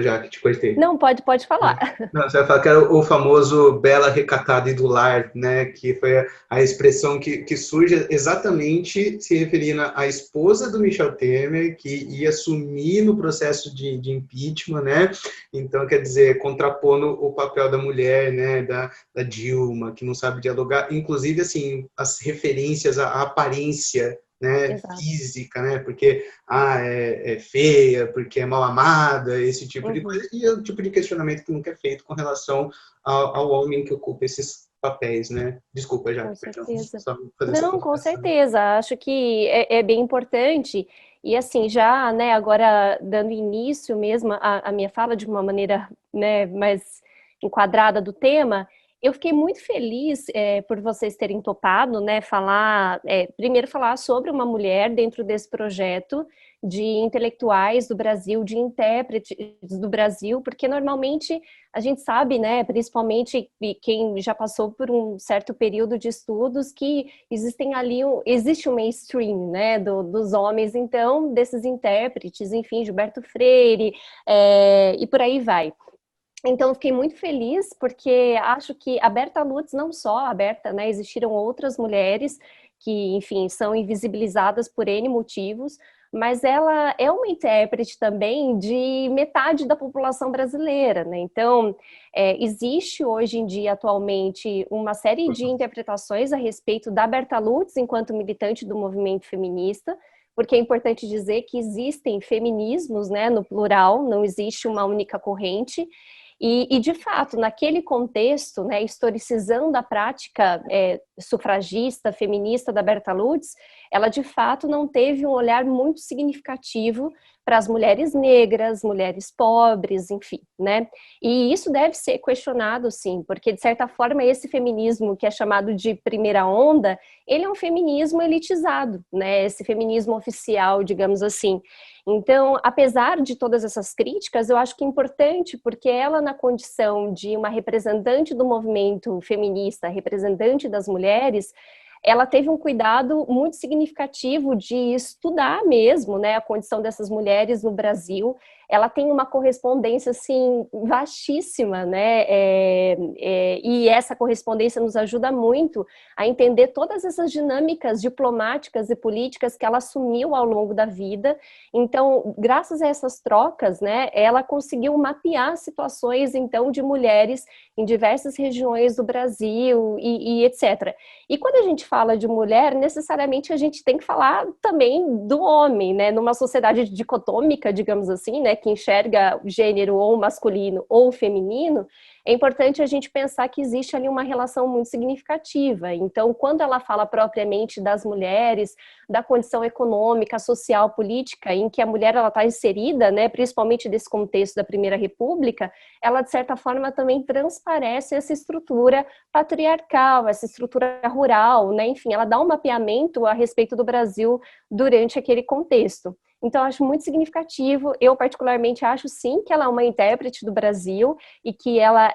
já que te cortei. Não, pode falar. Não, você vai falar que era o famoso bela, recatada e do lar, né? Que foi a expressão que surge exatamente se referindo à esposa do Michel Temer, que ia assumir no processo de impeachment, né? Então, quer dizer, contrapondo o papel da mulher, né? Da Dilma, que não sabe dialogar. Inclusive, assim, as referências à aparência, né, Exato. física, né, porque é feia, porque é mal amada, esse tipo de coisa, e é o tipo de questionamento que nunca é feito com relação ao homem que ocupa esses papéis, né? Desculpa, já, Com perdão, certeza. só fazer essa Não, com colocação. certeza. Acho que é bem importante. E assim, já, né, agora dando início mesmo à minha fala de uma maneira, né, mais enquadrada do tema, eu fiquei muito feliz por vocês terem topado, né, primeiro falar sobre uma mulher dentro desse projeto de intelectuais do Brasil, de intérpretes do Brasil, porque normalmente a gente sabe, né, principalmente quem já passou por um certo período de estudos, que existe um mainstream, né, dos homens, então, desses intérpretes, enfim, Gilberto Freire, e por aí vai. Então, eu fiquei muito feliz, porque acho que a Berta Lutz, não só a Berta, né, existiram outras mulheres que, enfim, são invisibilizadas por N motivos, mas ela é uma intérprete também de metade da população brasileira, né? Então, existe hoje em dia, atualmente, uma série de interpretações a respeito da Berta Lutz enquanto militante do movimento feminista, porque é importante dizer que existem feminismos, né, no plural, não existe uma única corrente. E, de fato, naquele contexto, né, historicizando a prática sufragista, feminista da Berta Lutz, ela, de fato, não teve um olhar muito significativo para as mulheres negras, mulheres pobres, enfim, né? E isso deve ser questionado, sim, porque, de certa forma, esse feminismo que é chamado de primeira onda, ele é um feminismo elitizado, né? Esse feminismo oficial, digamos assim. Então, apesar de todas essas críticas, eu acho que é importante, porque ela, na condição de uma representante do movimento feminista, representante das mulheres, ela teve um cuidado muito significativo de estudar mesmo, né, a condição dessas mulheres no Brasil. Ela tem uma correspondência, assim, vastíssima, né, e essa correspondência nos ajuda muito a entender todas essas dinâmicas diplomáticas e políticas que ela assumiu ao longo da vida. Então, graças a essas trocas, né, ela conseguiu mapear situações, então, de mulheres em diversas regiões do Brasil e etc. E quando a gente fala de mulher, necessariamente a gente tem que falar também do homem, né? Numa sociedade dicotômica, digamos assim, né, que enxerga o gênero ou masculino ou feminino, é importante a gente pensar que existe ali uma relação muito significativa. Então, quando ela fala propriamente das mulheres, da condição econômica, social, política, em que a mulher está inserida, né, principalmente desse contexto da Primeira República, ela, de certa forma, também transparece essa estrutura patriarcal, essa estrutura rural, né? Enfim, ela dá um mapeamento a respeito do Brasil durante aquele contexto. Então, acho muito significativo. Eu, particularmente, acho, sim, que ela é uma intérprete do Brasil e que ela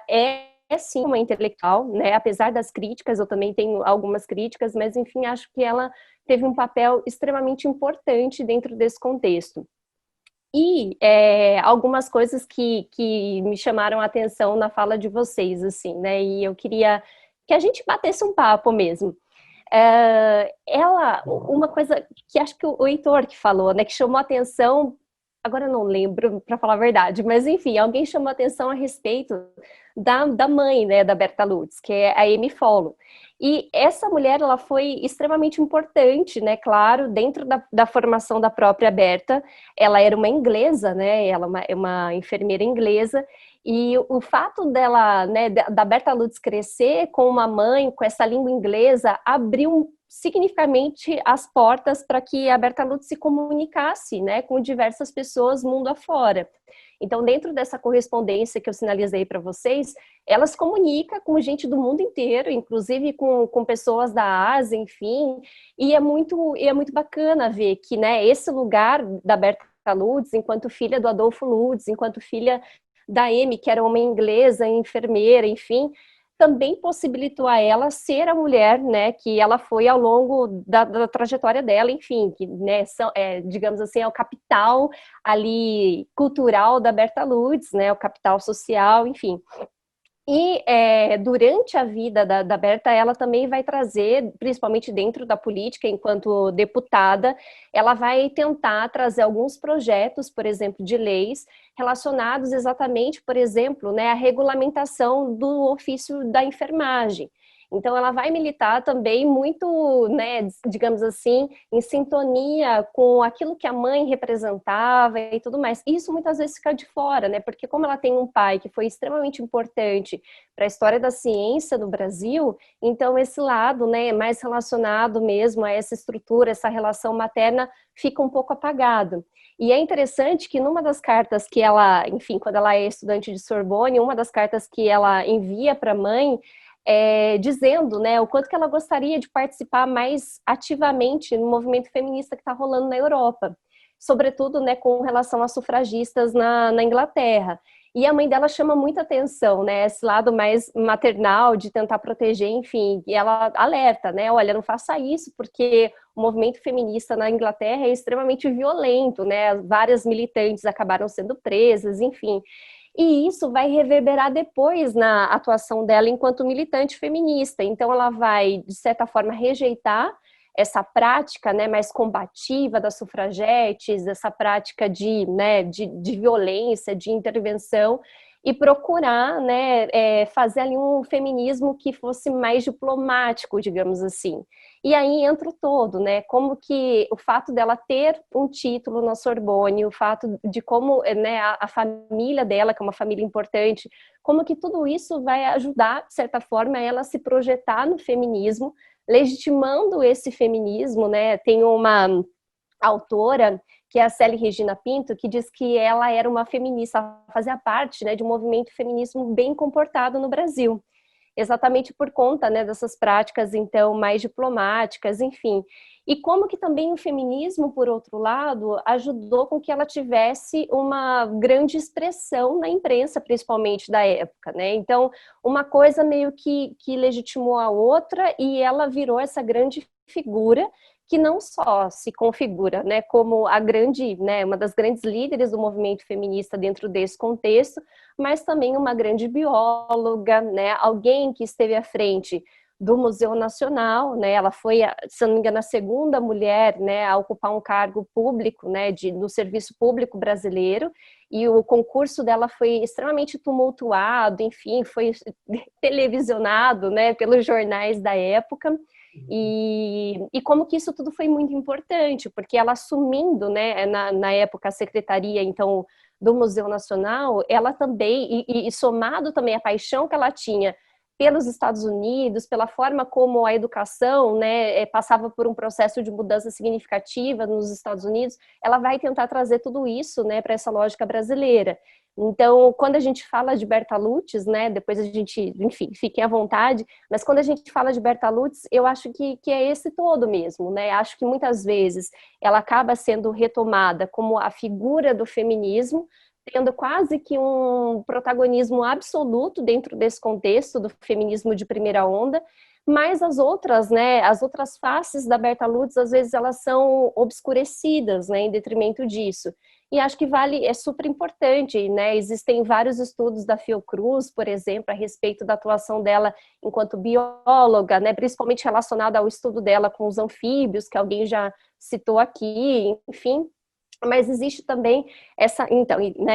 sim, uma intelectual, né? Apesar das críticas, eu também tenho algumas críticas, mas, enfim, acho que ela teve um papel extremamente importante dentro desse contexto. E algumas coisas que me chamaram a atenção na fala de vocês, assim, né? E eu queria que a gente batesse um papo mesmo. Uma coisa que acho que o Heitor que falou, né, que chamou a atenção, agora eu não lembro, para falar a verdade, mas enfim, alguém chamou a atenção a respeito da mãe, né, da Berta Lutz, que é a Amy Follow. E essa mulher, ela foi extremamente importante, né, claro, dentro da formação da própria Berta. Ela era uma inglesa, né, ela é uma enfermeira inglesa, e o fato dela, né, da Berta Lutz crescer com uma mãe, com essa língua inglesa, abriu significativamente as portas para que a Berta Lutz se comunicasse, né, com diversas pessoas mundo afora. Então, dentro dessa correspondência que eu sinalizei para vocês, ela se comunica com gente do mundo inteiro, inclusive com pessoas da Ásia, enfim, e é muito bacana ver que, né, esse lugar da Berta Lutz, enquanto filha do Adolfo Lutz, enquanto filha da Amy, que era uma inglesa, enfermeira, enfim, também possibilitou a ela ser a mulher, né, que ela foi ao longo da trajetória dela, enfim, que, né, digamos assim, é o capital ali cultural da Berta Lutz, né, o capital social, enfim. E durante a vida da Berta, ela também vai trazer, principalmente dentro da política, enquanto deputada, ela vai tentar trazer alguns projetos, por exemplo, de leis relacionados exatamente, por exemplo, né, à regulamentação do ofício da enfermagem. Então, ela vai militar também muito, né, digamos assim, em sintonia com aquilo que a mãe representava e tudo mais. Isso muitas vezes fica de fora, né? Porque como ela tem um pai que foi extremamente importante para a história da ciência no Brasil, então esse lado, né, mais relacionado mesmo a essa estrutura, essa relação materna, fica um pouco apagado. E é interessante que numa das cartas que ela, enfim, quando ela é estudante de Sorbonne, uma das cartas que ela envia para a mãe, dizendo, né, o quanto que ela gostaria de participar mais ativamente no movimento feminista que está rolando na Europa, sobretudo, né, com relação a sufragistas na Inglaterra. E a mãe dela chama muita atenção, né, esse lado mais maternal de tentar proteger, enfim, e ela alerta, né, olha, não faça isso porque o movimento feminista na Inglaterra é extremamente violento, né, várias militantes acabaram sendo presas, enfim. E isso vai reverberar depois na atuação dela enquanto militante feminista. Então, ela vai, de certa forma, rejeitar essa prática, né, mais combativa das sufragetes, essa prática de violência, de intervenção, e procurar, né, fazer ali um feminismo que fosse mais diplomático, digamos assim. E aí entra o todo, né, como que o fato dela ter um título na Sorbonne, o fato de como, né, a família dela, que é uma família importante, como que tudo isso vai ajudar, de certa forma, ela a se projetar no feminismo, legitimando esse feminismo, né, tem uma autora, que é a Célia Regina Pinto, que diz que ela era uma feminista, fazia parte, né, de um movimento feminismo bem comportado no Brasil, exatamente por conta, né, dessas práticas, então, mais diplomáticas, enfim. E como que também o feminismo, por outro lado, ajudou com que ela tivesse uma grande expressão na imprensa, principalmente da época, né? Então, uma coisa meio que legitimou a outra e ela virou essa grande figura que não só se configura, né, como a grande, né, uma das grandes líderes do movimento feminista dentro desse contexto, mas também uma grande bióloga, né, alguém que esteve à frente do Museu Nacional, né, ela foi, se não me engano, a segunda mulher, né, a ocupar um cargo público, né, no serviço público brasileiro, e o concurso dela foi extremamente tumultuado, enfim, foi televisionado, né, pelos jornais da época. E como que isso tudo foi muito importante, porque ela assumindo, né, na época a secretaria, então, do Museu Nacional, ela também, e somado também a paixão que ela tinha pelos Estados Unidos, pela forma como a educação, né, passava por um processo de mudança significativa nos Estados Unidos, ela vai tentar trazer tudo isso, né, para essa lógica brasileira. Então, quando a gente fala de Berta Lutz, né, depois a gente, enfim, fiquem à vontade, mas quando a gente fala de Berta Lutz, eu acho que é esse todo mesmo, né, acho que muitas vezes ela acaba sendo retomada como a figura do feminismo, tendo quase que um protagonismo absoluto dentro desse contexto do feminismo de primeira onda, mas as outras, né, as outras faces da Berta Lutz, às vezes elas são obscurecidas, né, em detrimento disso. E acho que é super importante, né, existem vários estudos da Fiocruz, por exemplo, a respeito da atuação dela enquanto bióloga, né, principalmente relacionada ao estudo dela com os anfíbios, que alguém já citou aqui, enfim. Mas existe também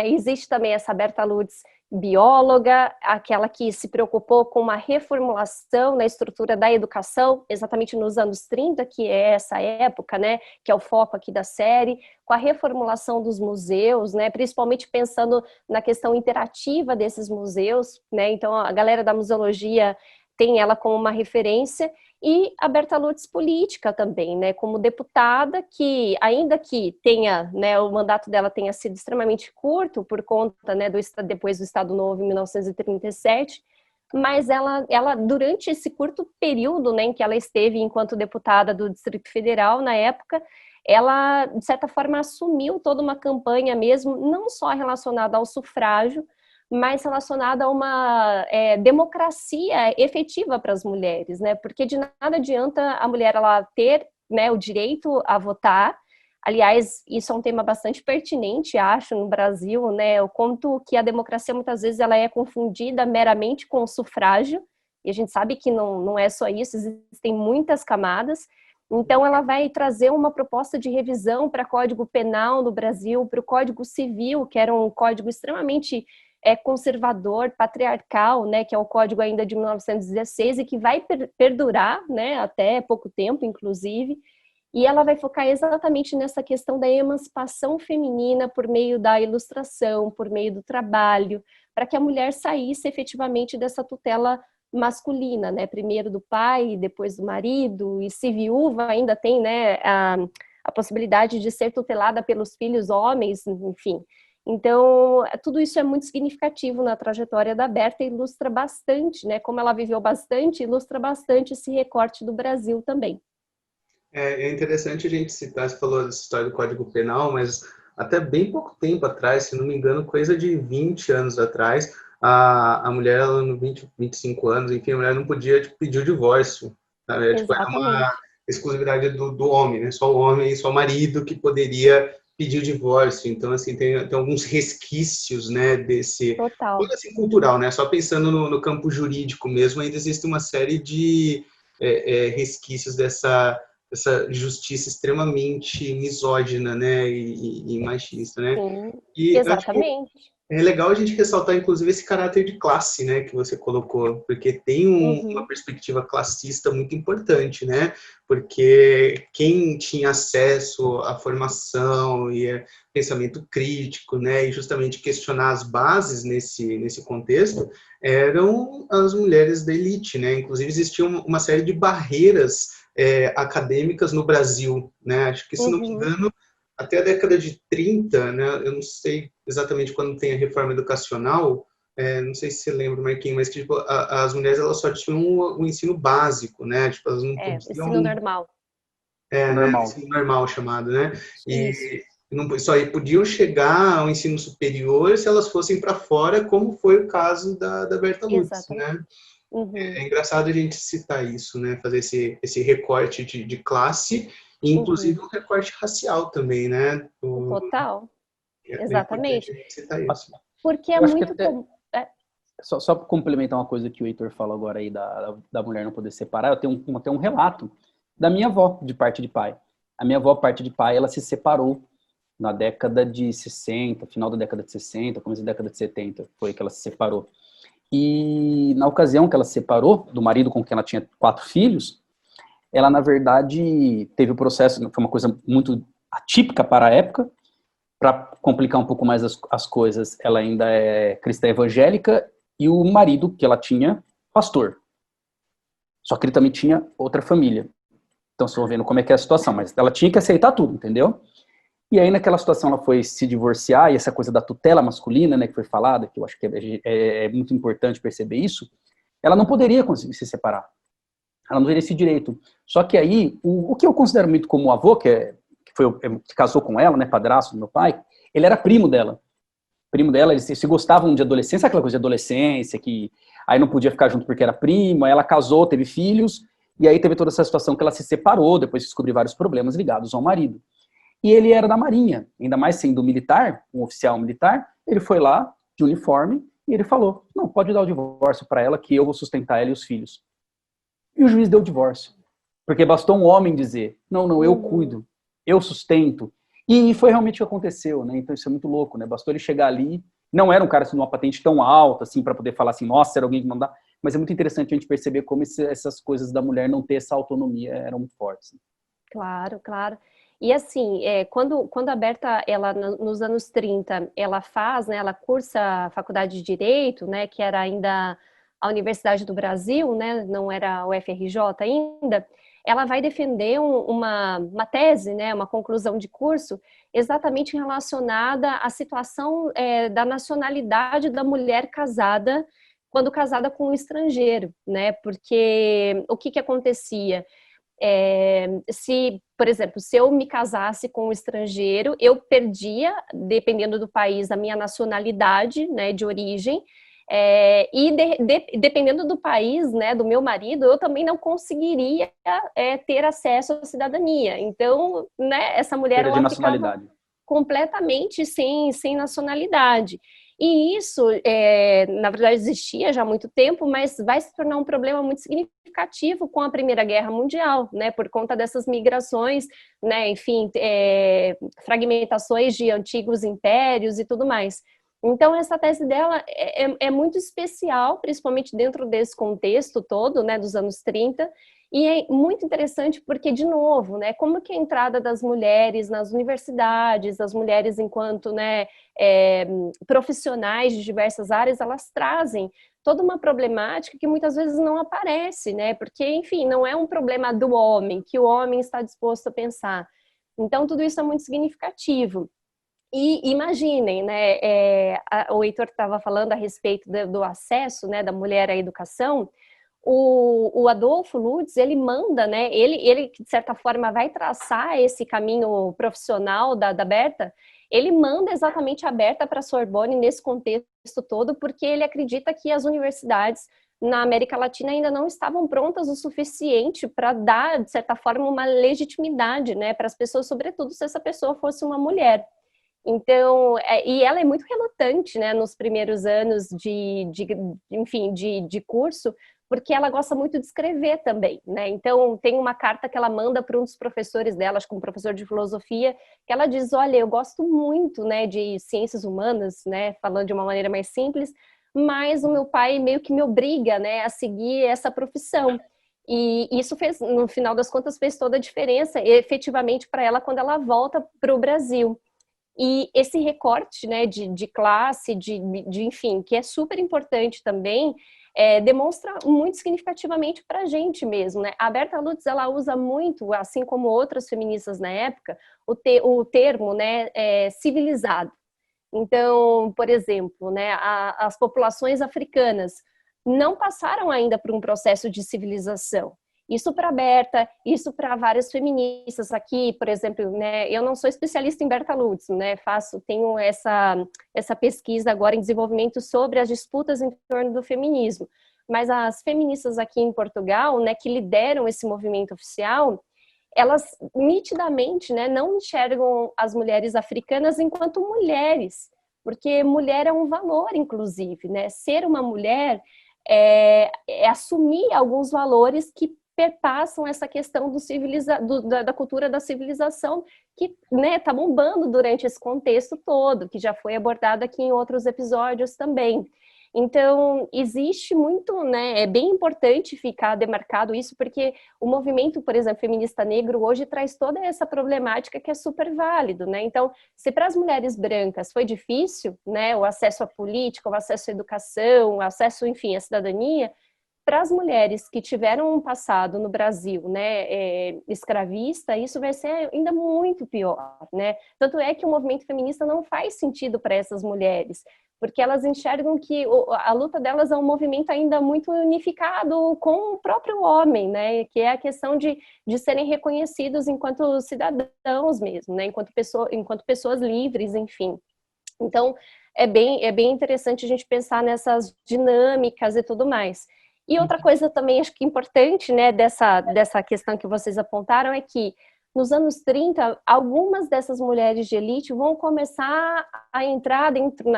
existe também essa Berta Lutz bióloga, aquela que se preocupou com uma reformulação na estrutura da educação, exatamente nos anos 30, que é essa época, né, que é o foco aqui da série, com a reformulação dos museus, né, principalmente pensando na questão interativa desses museus, né, então a galera da museologia tem ela como uma referência, e a Berta Lutz política também, né, como deputada, que ainda que tenha, né, o mandato dela tenha sido extremamente curto por conta, né, depois do Estado Novo em 1937, mas ela durante esse curto período, né, em que ela esteve enquanto deputada do Distrito Federal na época, ela de certa forma assumiu toda uma campanha mesmo, não só relacionada ao sufrágio, mais relacionada a uma democracia efetiva para as mulheres, né? Porque de nada adianta a mulher ela ter, né, o direito a votar. Aliás, isso é um tema bastante pertinente, acho, no Brasil, né? O quanto que a democracia muitas vezes ela é confundida meramente com o sufrágio, e a gente sabe que não é só isso, existem muitas camadas. Então, ela vai trazer uma proposta de revisão para Código Penal no Brasil, para o Código Civil, que era um código extremamente conservador, patriarcal, né, que é o código ainda de 1916 e que vai perdurar, né, até pouco tempo, inclusive. E ela vai focar exatamente nessa questão da emancipação feminina por meio da ilustração, por meio do trabalho, para que a mulher saísse efetivamente dessa tutela masculina, né? Primeiro do pai, depois do marido, e se viúva ainda tem, né, a possibilidade de ser tutelada pelos filhos homens, enfim. Então, tudo isso é muito significativo na trajetória da Berta e ilustra bastante, né? Como ela viveu bastante, ilustra bastante esse recorte do Brasil também. É interessante a gente citar, você falou dessa história do Código Penal, mas até bem pouco tempo atrás, se não me engano, coisa de 20 anos atrás, a mulher, ela, no 20, 25 anos, enfim, a mulher não podia pedir o divórcio. Sabe? Tipo, era uma Exatamente. exclusividade do homem, né? Só o homem e só o marido que poderia pedir o divórcio. Então, assim, tem alguns resquícios, né, desse... Total. Tudo assim cultural, né? Só pensando no campo jurídico mesmo, ainda existe uma série de resquícios dessa justiça extremamente misógina, né, e machista, né? Sim, E eu acho que exatamente. é legal a gente ressaltar, inclusive, esse caráter de classe, né, que você colocou, porque tem uma Uhum. perspectiva classista muito importante, né? Porque quem tinha acesso à formação e a pensamento crítico, né, e justamente questionar as bases nesse contexto, eram as mulheres da elite, né? Inclusive, existiam uma série de barreiras acadêmicas no Brasil, né? Acho que, se não me Uhum. engano, até a década de 30, né, eu não sei exatamente quando tem a reforma educacional, não sei se você lembra, Marquinhos, mas que, tipo, as mulheres elas só tinham o ensino básico, né, tipo, elas não Ensino podiam, normal. né, Normal. ensino normal chamado, né, Isso, e não, só podiam chegar ao ensino superior se elas fossem para fora, como foi o caso da Berta Lutz, exatamente. né. Uhum. É engraçado a gente citar isso, né? Fazer esse recorte de classe e, inclusive, Uhum. um recorte racial também, né? Total, É bem importante exatamente. a gente citar isso. Porque é Eu acho que muito até, comum. só para complementar uma coisa que o Heitor falou agora aí da mulher não poder separar, eu tenho um relato da minha avó, de parte de pai. A minha avó, parte de pai, ela se separou na década de 60, final da década de 60, começo da década de 70, foi que ela se separou. E na ocasião que ela se separou do marido com quem ela tinha 4 filhos, ela, na verdade, teve o processo, foi uma coisa muito atípica para a época. Para complicar um pouco mais as coisas, ela ainda é cristã evangélica e o marido que ela tinha, pastor. Só que ele também tinha outra família. Então, vocês vão vendo como é que é a situação, mas ela tinha que aceitar tudo, entendeu? E aí, naquela situação, ela foi se divorciar, e essa coisa da tutela masculina, né, que foi falada, que eu acho que é muito importante perceber isso, ela não poderia conseguir se separar. Ela não teria esse direito. Só que aí, o que eu considero muito como avô, que casou com ela, né, padrasto do meu pai, ele era primo dela. Primo dela, eles se gostavam de adolescência, sabe aquela coisa de adolescência, que aí não podia ficar junto porque era primo, aí ela casou, teve filhos, e aí teve toda essa situação que ela se separou, depois descobriu vários problemas ligados ao marido. E ele era da Marinha, ainda mais sendo militar, um oficial militar, ele foi lá, de uniforme, e ele falou, não, pode dar o divórcio para ela, que eu vou sustentar ela e os filhos. E o juiz deu o divórcio. Porque bastou um homem dizer, não, eu Uhum. cuido, eu sustento. E foi realmente o que aconteceu, né? Então isso é muito louco, né? Bastou ele chegar ali, não era um cara assim, numa patente tão alta, assim, para poder falar assim, nossa, era alguém que não dá. Mas é muito interessante a gente perceber como essas coisas da mulher não ter essa autonomia eram muito fortes. Claro, claro. E assim, quando a Berta, ela nos anos 30, ela faz, né, ela cursa a faculdade de Direito, né, que era ainda a Universidade do Brasil, né, não era o FRJ ainda, ela vai defender uma tese, né, uma conclusão de curso, exatamente relacionada à situação da nacionalidade da mulher casada, quando casada com um estrangeiro, né, porque o que acontecia? Se, por exemplo, se eu me casasse com um estrangeiro, eu perdia, dependendo do país, a minha nacionalidade, né, de origem, dependendo do país, né, do meu marido, eu também não conseguiria ter acesso à cidadania. Então, né, essa mulher, Perda de ela ficava nacionalidade. completamente sem nacionalidade. E isso, na verdade, existia já há muito tempo, mas vai se tornar um problema muito significativo com a Primeira Guerra Mundial, né, por conta dessas migrações, né, enfim, fragmentações de antigos impérios e tudo mais. Então, essa tese dela é muito especial, principalmente dentro desse contexto todo, né, dos anos 30, e é muito interessante porque, de novo, né, como que a entrada das mulheres nas universidades, das mulheres enquanto, né, profissionais de diversas áreas, elas trazem toda uma problemática que muitas vezes não aparece, né, porque, enfim, não é um problema do homem, que o homem está disposto a pensar. Então, tudo isso é muito significativo. E imaginem, né, o Heitor estava falando a respeito do acesso, né, da mulher à educação. O Adolfo Lutz, ele manda, né, ele de certa forma vai traçar esse caminho profissional da Berta, ele manda exatamente a Berta para a Sorbonne nesse contexto todo, porque ele acredita que as universidades na América Latina ainda não estavam prontas o suficiente para dar, de certa forma, uma legitimidade, né, para as pessoas, sobretudo se essa pessoa fosse uma mulher. Então, e ela é muito relutante, né, nos primeiros anos enfim, de curso, porque ela gosta muito de escrever também, né? Então, tem uma carta que ela manda para um dos professores dela, acho que um professor de filosofia, que ela diz, olha, eu gosto muito, né, de ciências humanas, né, falando de uma maneira mais simples, mas o meu pai meio que me obriga, né, a seguir essa profissão. E isso fez, no final das contas, fez toda a diferença, efetivamente, para ela quando ela volta para o Brasil. E esse recorte, né, de classe, enfim, que é super importante também, demonstra muito significativamente para a gente mesmo, né? A Berta Lutz, ela usa muito, assim como outras feministas na época, o termo, né, civilizado. Então, por exemplo, né, as populações africanas não passaram ainda por um processo de civilização. Isso para a Berta, isso para várias feministas aqui, por exemplo, né, eu não sou especialista em Berta Lutz, né, tenho essa pesquisa agora em desenvolvimento sobre as disputas em torno do feminismo, mas as feministas aqui em Portugal, né, que lideram esse movimento oficial, elas nitidamente, né, não enxergam as mulheres africanas enquanto mulheres, porque mulher é um valor, inclusive, né, ser uma mulher é assumir alguns valores que perpassam essa questão da cultura da civilização, que, né, tá bombando durante esse contexto todo, que já foi abordado aqui em outros episódios também. Então, existe muito, né, é bem importante ficar demarcado isso, porque o movimento, por exemplo, feminista negro hoje traz toda essa problemática que é super válido, né? Então, se para as mulheres brancas foi difícil, né, o acesso à política, o acesso à educação, o acesso, enfim, à cidadania, para as mulheres que tiveram um passado no Brasil, né, escravista, isso vai ser ainda muito pior, né? Tanto é que o movimento feminista não faz sentido para essas mulheres, porque elas enxergam que a luta delas é um movimento ainda muito unificado com o próprio homem, né? Que é a questão de serem reconhecidos enquanto cidadãos mesmo, né? Enquanto pessoas livres, enfim. Então, é bem interessante a gente pensar nessas dinâmicas e tudo mais. E outra coisa também, acho que importante, né, dessa questão que vocês apontaram, é que nos anos 30, algumas dessas mulheres de elite vão começar a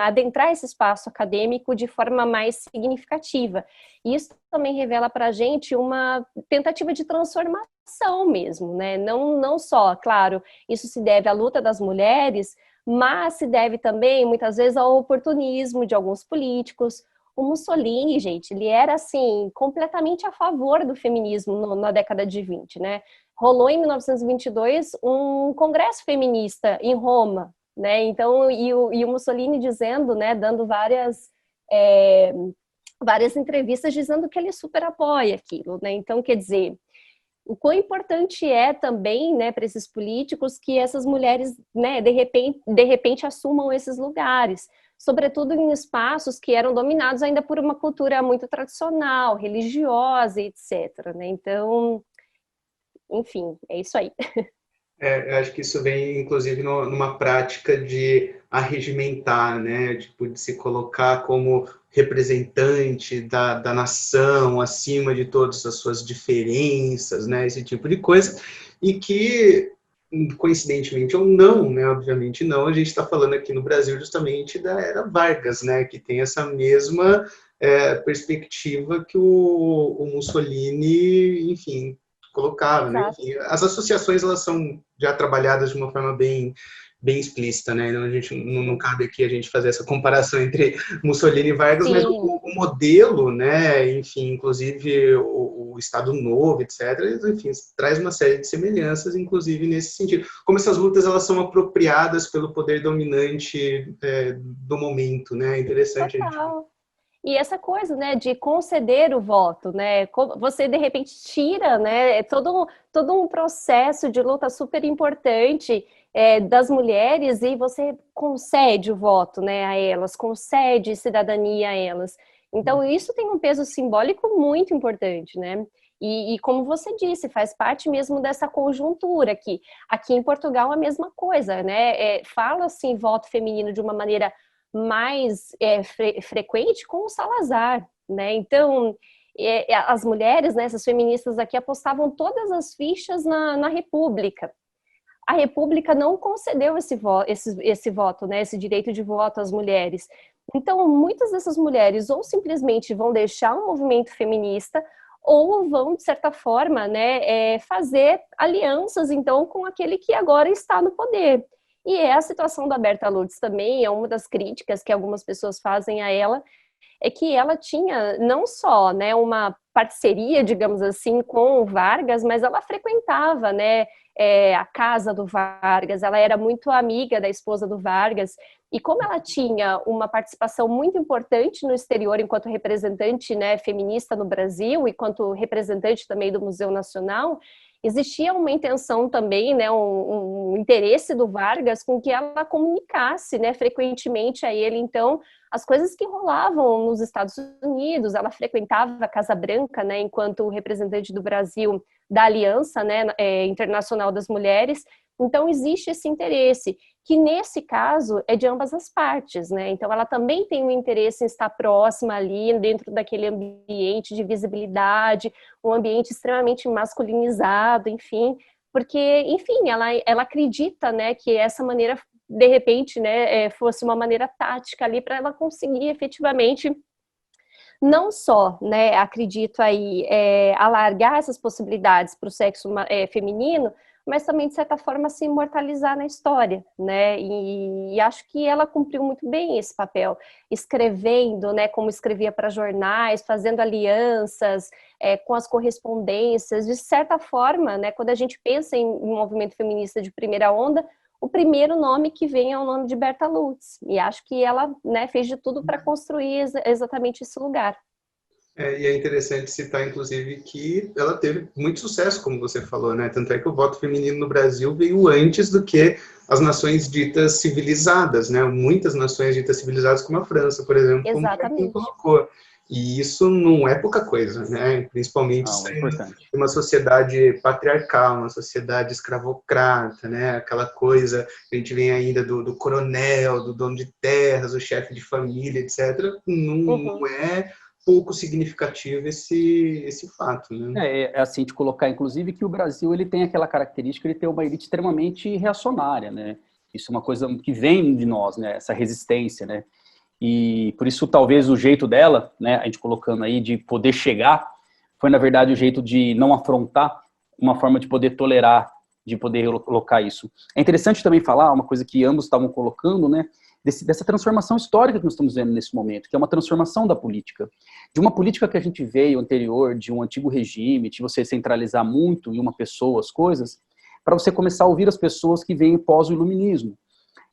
adentrar esse espaço acadêmico de forma mais significativa. E isso também revela para a gente uma tentativa de transformação mesmo, né? Não só, claro, isso se deve à luta das mulheres, mas se deve também, muitas vezes, ao oportunismo de alguns políticos. O Mussolini, gente, ele era, assim, completamente a favor do feminismo na década de 20, né? Rolou em 1922 um congresso feminista em Roma, né? Então, e o Mussolini dizendo, né, dando várias entrevistas dizendo que ele super apoia aquilo, né? Então, quer dizer, o quão importante é também, né, para esses políticos que essas mulheres, né, de repente assumam esses lugares, sobretudo em espaços que eram dominados ainda por uma cultura muito tradicional, religiosa, etc., né? Então, enfim, é isso aí. Eu acho que isso vem, inclusive, numa prática de arregimentar, né? Tipo, de se colocar como representante da nação, acima de todas as suas diferenças, né? Esse tipo de coisa. E que, coincidentemente ou não, né? Obviamente não, a gente está falando aqui no Brasil justamente da era Vargas, né? Que tem essa mesma perspectiva que o Mussolini, enfim, colocava, né? Exato. Enfim, as associações, elas são já trabalhadas de uma forma bem explícita, né? Então a gente não cabe aqui a gente fazer essa comparação entre Mussolini e Vargas, mas Sim. o modelo, né? Enfim, inclusive o Estado Novo, etc. Enfim, traz uma série de semelhanças, inclusive nesse sentido. Como essas lutas elas são apropriadas pelo poder dominante do momento, né? É interessante a gente. Total. E essa coisa, né, de conceder o voto, né, você de repente tira, né, todo um processo de luta super importante das mulheres e você concede o voto, né, a elas, concede cidadania a elas. Então isso tem um peso simbólico muito importante, né? E como você disse, faz parte mesmo dessa conjuntura aqui. Aqui em Portugal a mesma coisa, né? Fala-se em voto feminino de uma maneira mais frequente com o Salazar, né? Então, as mulheres, né, essas feministas aqui apostavam todas as fichas na República. A República não concedeu esse voto, né, esse direito de voto às mulheres. Então, muitas dessas mulheres ou simplesmente vão deixar o movimento feminista ou vão, de certa forma, né, fazer alianças, então, com aquele que agora está no poder. E a situação da Berta Lutz também é uma das críticas que algumas pessoas fazem a ela, é que ela tinha não só, né, uma parceria, digamos assim, com o Vargas, mas ela frequentava, né, a casa do Vargas, ela era muito amiga da esposa do Vargas, e como ela tinha uma participação muito importante no exterior enquanto representante, né, feminista no Brasil, e quanto representante também do Museu Nacional, existia uma intenção também, né, um interesse do Vargas com que ela comunicasse, né, frequentemente a ele, então, as coisas que rolavam nos Estados Unidos. Ela frequentava a Casa Branca, né, enquanto representante do Brasil da Aliança, né, Internacional das Mulheres. Então, existe esse interesse, que nesse caso é de ambas as partes, né? Então, ela também tem um interesse em estar próxima ali, dentro daquele ambiente de visibilidade, um ambiente extremamente masculinizado, enfim, porque, enfim, ela acredita, né, que essa maneira, de repente, né, fosse uma maneira tática ali para ela conseguir efetivamente não só, né, acredito aí, alargar essas possibilidades para o sexo feminino, mas também, de certa forma, se imortalizar na história, né, e acho que ela cumpriu muito bem esse papel, escrevendo, né, como escrevia para jornais, fazendo alianças com as correspondências, de certa forma, né, quando a gente pensa em movimento feminista de primeira onda, o primeiro nome que vem é o nome de Berta Lutz, e acho que ela, né, fez de tudo para construir exatamente esse lugar. E é interessante citar, inclusive, que ela teve muito sucesso, como você falou, né? Tanto é que o voto feminino no Brasil veio antes do que as nações ditas civilizadas, né? Muitas nações ditas civilizadas, como a França, por exemplo, como o Marquinhos Exatamente. colocou. E isso não é pouca coisa, né? Principalmente Não, é saindo importante. de uma sociedade patriarcal, uma sociedade escravocrata, né? Aquela coisa que a gente vem ainda do coronel, do dono de terras, o chefe de família, etc. Não é pouco significativo esse fato, né? É assim de colocar, inclusive, que o Brasil ele tem aquela característica de ter uma elite extremamente reacionária, né? Isso é uma coisa que vem de nós, né? Essa resistência, né? E por isso talvez o jeito dela, né? A gente colocando aí de poder chegar, foi na verdade o jeito de não afrontar, uma forma de poder tolerar, de poder colocar isso. É interessante também falar uma coisa que ambos estavam colocando, né? Dessa transformação histórica que nós estamos vendo nesse momento, que é uma transformação da política. De uma política que a gente veio anterior, de um antigo regime, de você centralizar muito em uma pessoa as coisas, para você começar a ouvir as pessoas que vêm pós o iluminismo.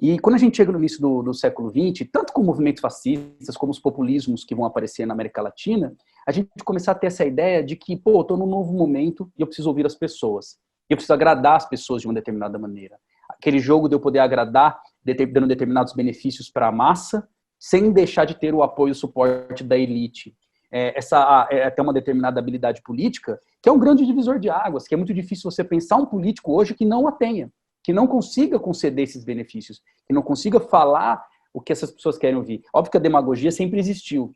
E quando a gente chega no início do século XX, tanto com movimentos fascistas, como os populismos que vão aparecer na América Latina, a gente começar a ter essa ideia de que, pô, eu estou num novo momento e eu preciso ouvir as pessoas. E eu preciso agradar as pessoas de uma determinada maneira. Aquele jogo de eu poder agradar, dando determinados benefícios para a massa, sem deixar de ter o apoio e o suporte da elite. Essa é até uma determinada habilidade política que é um grande divisor de águas, que é muito difícil você pensar um político hoje que não a tenha, que não consiga conceder esses benefícios, que não consiga falar o que essas pessoas querem ouvir. Óbvio que a demagogia sempre existiu,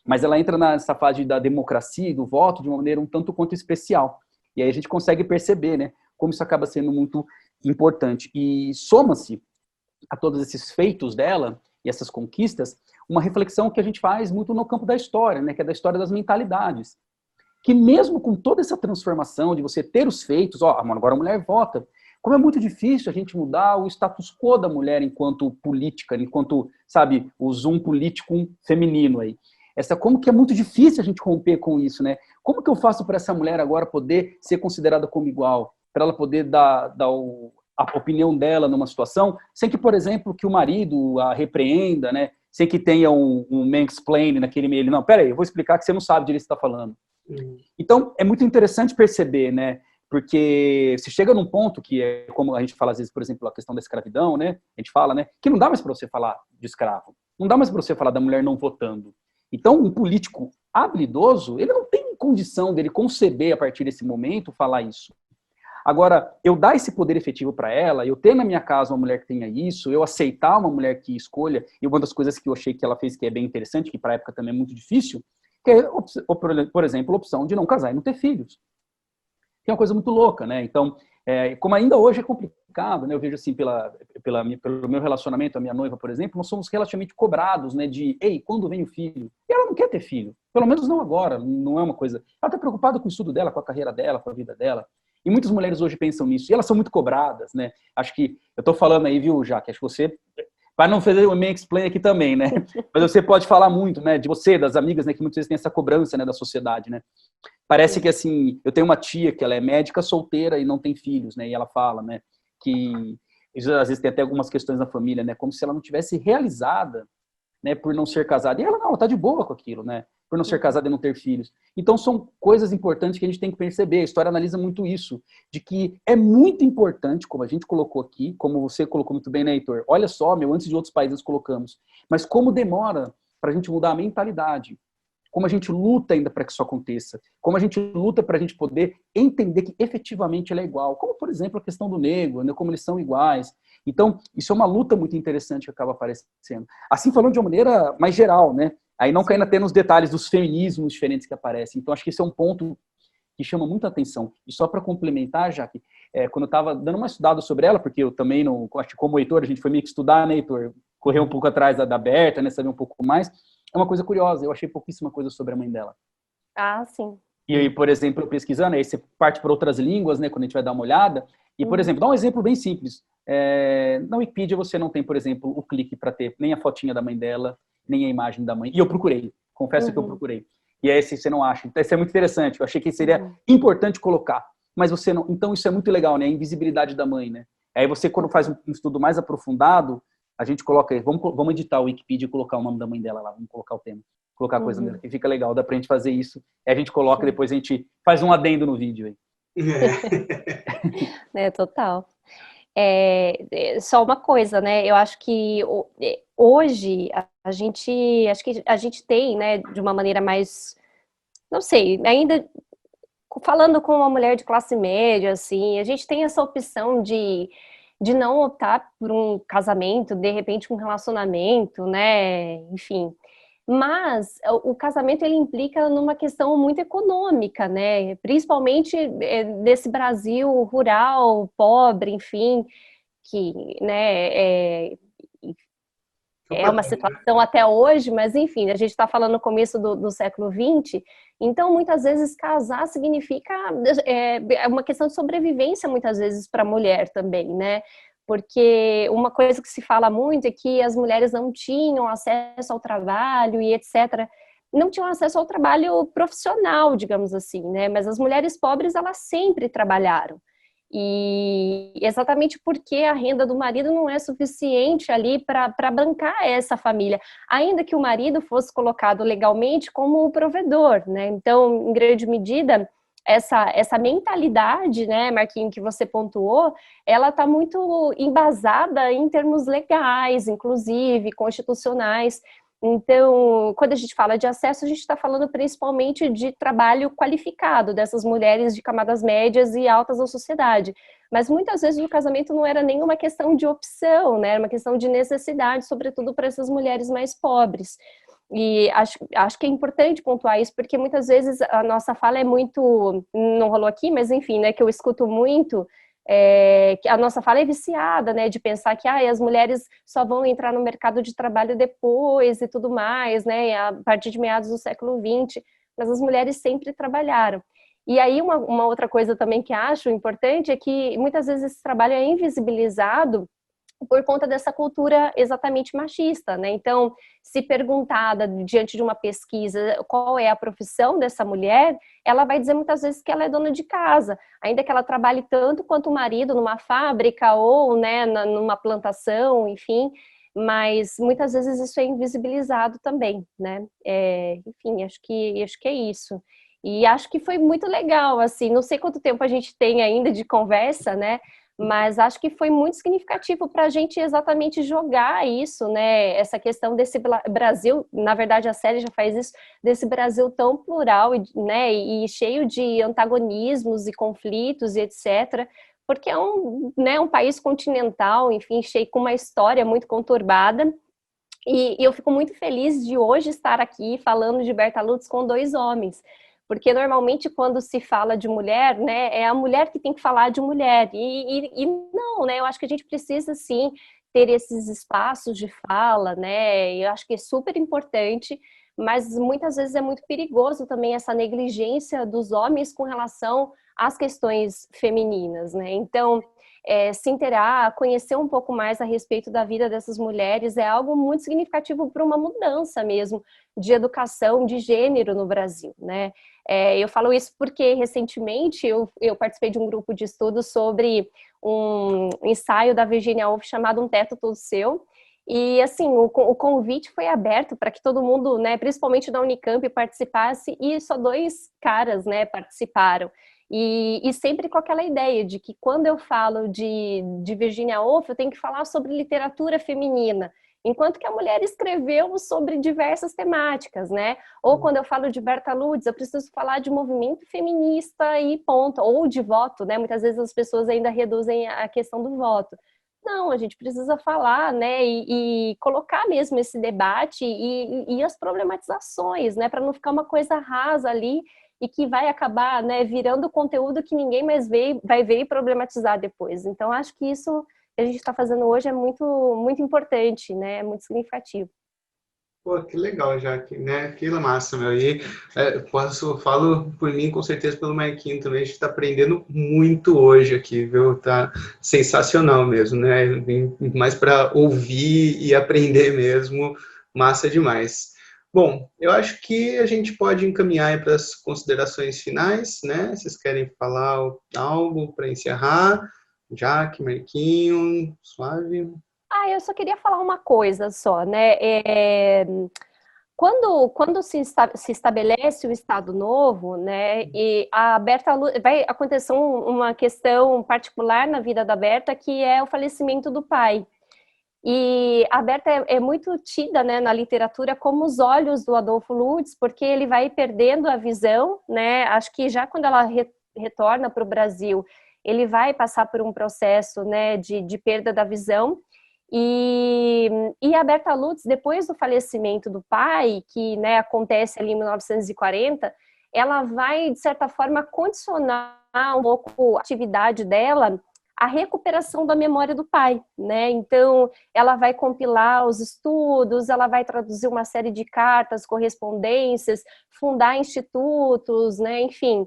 mas ela entra nessa fase da democracia e do voto de uma maneira um tanto quanto especial. E aí a gente consegue perceber, né, como isso acaba sendo muito importante. E soma-se a todos esses feitos dela e essas conquistas, uma reflexão que a gente faz muito no campo da história, né, que é da história das mentalidades. Que mesmo com toda essa transformação de você ter os feitos, agora a mulher vota, como é muito difícil a gente mudar o status quo da mulher enquanto política, enquanto, sabe, o zoom político feminino aí. Como que é muito difícil a gente romper com isso, né? Como que eu faço para essa mulher agora poder ser considerada como igual? Para ela poder dar a opinião dela numa situação, sem que, por exemplo, que o marido a repreenda, né? Sem que tenha um mansplaining naquele meio. Não, peraí, eu vou explicar que você não sabe direito o que você está falando. Então, é muito interessante perceber, né? Porque se chega num ponto que é como a gente fala às vezes, por exemplo, a questão da escravidão, né? A gente fala, né? Que não dá mais para você falar de escravo. Não dá mais para você falar da mulher não votando. Então, um político habilidoso, ele não tem condição dele conceber a partir desse momento falar isso. Agora, eu dar esse poder efetivo para ela, eu ter na minha casa uma mulher que tenha isso, eu aceitar uma mulher que escolha, e uma das coisas que eu achei que ela fez que é bem interessante, que para a época também é muito difícil, que é, por exemplo, a opção de não casar e não ter filhos. Que é uma coisa muito louca, né? Então, como ainda hoje é complicado, né? Eu vejo assim, pelo meu relacionamento, a minha noiva, por exemplo, nós somos relativamente cobrados, né? De, ei, quando vem o filho? E ela não quer ter filho. Pelo menos não agora, não é uma coisa... Ela está preocupada com o estudo dela, com a carreira dela, com a vida dela. E muitas mulheres hoje pensam nisso. E elas são muito cobradas, né? Acho que... Eu estou falando aí, viu, Jaque? Acho que você... Para não fazer o mansplain aqui também, né? Mas você pode falar muito, né? De você, das amigas, né? Que muitas vezes tem essa cobrança, né? Da sociedade, né? Parece que, assim, eu tenho uma tia que ela é médica solteira e não tem filhos, né? E ela fala, né? Que às vezes tem até algumas questões na família, né? Como se ela não tivesse realizada, né? Por não ser casada. E ela tá de boa com aquilo, né? Por não ser casada e não ter filhos. Então, são coisas importantes que a gente tem que perceber. A história analisa muito isso, de que é muito importante, como a gente colocou aqui, como você colocou muito bem, né, Heitor? Olha só, antes de outros países colocamos. Mas como demora para a gente mudar a mentalidade. Como a gente luta ainda para que isso aconteça. Como a gente luta para a gente poder entender que efetivamente ela é igual. Como, por exemplo, a questão do negro, né, como eles são iguais. Então, isso é uma luta muito interessante que acaba aparecendo. Assim, falando de uma maneira mais geral, né? Aí não caindo até nos detalhes dos feminismos diferentes que aparecem. Então, acho que esse é um ponto que chama muita atenção. E só para complementar, Jaque, quando eu estava dando uma estudada sobre ela, porque eu também, acho que como Heitor, a gente foi meio que estudar, né, Heitor? Correr um pouco atrás da Berta, né, saber um pouco mais. É uma coisa curiosa, eu achei pouquíssima coisa sobre a mãe dela. Ah, sim. E aí, por exemplo, pesquisando, aí você parte para outras línguas, né, quando a gente vai dar uma olhada. E, por exemplo, dá um exemplo bem simples. Na Wikipedia você não tem, por exemplo, o clique para ter nem a fotinha da mãe dela, nem a imagem da mãe. E eu procurei, confesso que eu procurei. E aí você não acha. Então, isso é muito interessante. Eu achei que seria importante colocar. Mas você não. Então, isso é muito legal, né? A invisibilidade da mãe, né? Aí você, quando faz um estudo mais aprofundado, a gente coloca, vamos editar o Wikipedia e colocar o nome da mãe dela lá, vamos colocar o tema, colocar a coisa dela, que fica legal, dá pra gente fazer isso. Aí a gente coloca, depois a gente faz um adendo no vídeo aí. Total. Só uma coisa, né? Eu acho que hoje acho que a gente tem, né, de uma maneira mais, não sei, ainda falando com uma mulher de classe média, assim, a gente tem essa opção de não optar por um casamento, de repente um relacionamento, né? Enfim. Mas o casamento ele implica numa questão muito econômica, né? Principalmente desse Brasil rural, pobre, enfim, que, né, é uma situação até hoje, mas enfim, a gente está falando no começo do século XX, então muitas vezes casar significa uma questão de sobrevivência muitas vezes para a mulher também, né? Porque uma coisa que se fala muito é que as mulheres não tinham acesso ao trabalho e etc. Não tinham acesso ao trabalho profissional, digamos assim, né? Mas as mulheres pobres, elas sempre trabalharam. E exatamente porque a renda do marido não é suficiente ali para bancar essa família, ainda que o marido fosse colocado legalmente como o provedor, né? Então, em grande medida, essa mentalidade, né, Marquinhos, que você pontuou, ela está muito embasada em termos legais, inclusive, constitucionais. Então, quando a gente fala de acesso, a gente está falando principalmente de trabalho qualificado dessas mulheres de camadas médias e altas da sociedade. Mas muitas vezes o casamento não era nenhuma questão de opção, né? Era uma questão de necessidade, sobretudo para essas mulheres mais pobres. E acho que é importante pontuar isso, porque muitas vezes a nossa fala é muito, não rolou aqui, mas enfim, né, que eu escuto muito, que a nossa fala é viciada, né, de pensar que as mulheres só vão entrar no mercado de trabalho depois e tudo mais, né, a partir de meados do século XX, mas as mulheres sempre trabalharam. E aí uma outra coisa também que acho importante é que muitas vezes esse trabalho é invisibilizado por conta dessa cultura exatamente machista, né? Então, se perguntada diante de uma pesquisa qual é a profissão dessa mulher, ela vai dizer muitas vezes que ela é dona de casa, ainda que ela trabalhe tanto quanto o marido numa fábrica ou, né, numa plantação, enfim, mas muitas vezes isso é invisibilizado também, né? Enfim, acho que é isso. E acho que foi muito legal, assim, não sei quanto tempo a gente tem ainda de conversa, né? Mas acho que foi muito significativo para a gente exatamente jogar isso, né? Essa questão desse Brasil, na verdade a série já faz isso, desse Brasil tão plural, né? E cheio de antagonismos e conflitos e etc. Porque é um país continental, enfim, cheio com uma história muito conturbada. E eu fico muito feliz de hoje estar aqui falando de Berta Lutz com dois homens. Porque normalmente quando se fala de mulher, né, é a mulher que tem que falar de mulher. E não, né? Eu acho que a gente precisa sim ter esses espaços de fala, né? Eu acho que é super importante, mas muitas vezes é muito perigoso também essa negligência dos homens com relação às questões femininas, né? Então, se inteirar, conhecer um pouco mais a respeito da vida dessas mulheres é algo muito significativo para uma mudança mesmo de educação de gênero no Brasil, né? Eu falo isso porque recentemente eu participei de um grupo de estudos sobre um ensaio da Virginia Woolf chamado Um Teto Todo Seu, e assim, o convite foi aberto para que todo mundo, né, principalmente da Unicamp, participasse, e só 2 caras, né, participaram. E sempre com aquela ideia de que quando eu falo de Virginia Woolf, eu tenho que falar sobre literatura feminina, enquanto que a mulher escreveu sobre diversas temáticas, né? Ou quando eu falo de Berta Lutz, eu preciso falar de movimento feminista e ponto, ou de voto, né? Muitas vezes as pessoas ainda reduzem a questão do voto. Não, a gente precisa falar, né, e colocar mesmo esse debate e as problematizações, né, para não ficar uma coisa rasa ali e que vai acabar, né, virando conteúdo que ninguém mais vai ver e problematizar depois. Então, acho que isso que a gente está fazendo hoje é muito, muito importante, né, é muito significativo. Pô, que legal, Jaque, né? Que massa, meu. E falo por mim, com certeza pelo Marquinhos também, a gente está aprendendo muito hoje aqui, viu? Tá sensacional mesmo, né? Vim mais para ouvir e aprender mesmo, massa demais. Bom, eu acho que a gente pode encaminhar para as considerações finais, né? Vocês querem falar algo para encerrar? Jaque, Marquinhos, suave? Eu só queria falar uma coisa só, né? Quando se estabelece o Estado Novo, né, e a Berta Lutz, vai acontecer uma questão particular na vida da Berta, que é o falecimento do pai. E a Berta é muito tida, né, na literatura como os olhos do Adolfo Lutz, porque ele vai perdendo a visão, né? Acho que já quando ela retorna para o Brasil, ele vai passar por um processo, né, de perda da visão. E a Berta Lutz, depois do falecimento do pai, que, né, acontece ali em 1940, ela vai, de certa forma, condicionar um pouco a atividade dela à recuperação da memória do pai, né? Então, ela vai compilar os estudos, ela vai traduzir uma série de cartas, correspondências, fundar institutos, né? Enfim.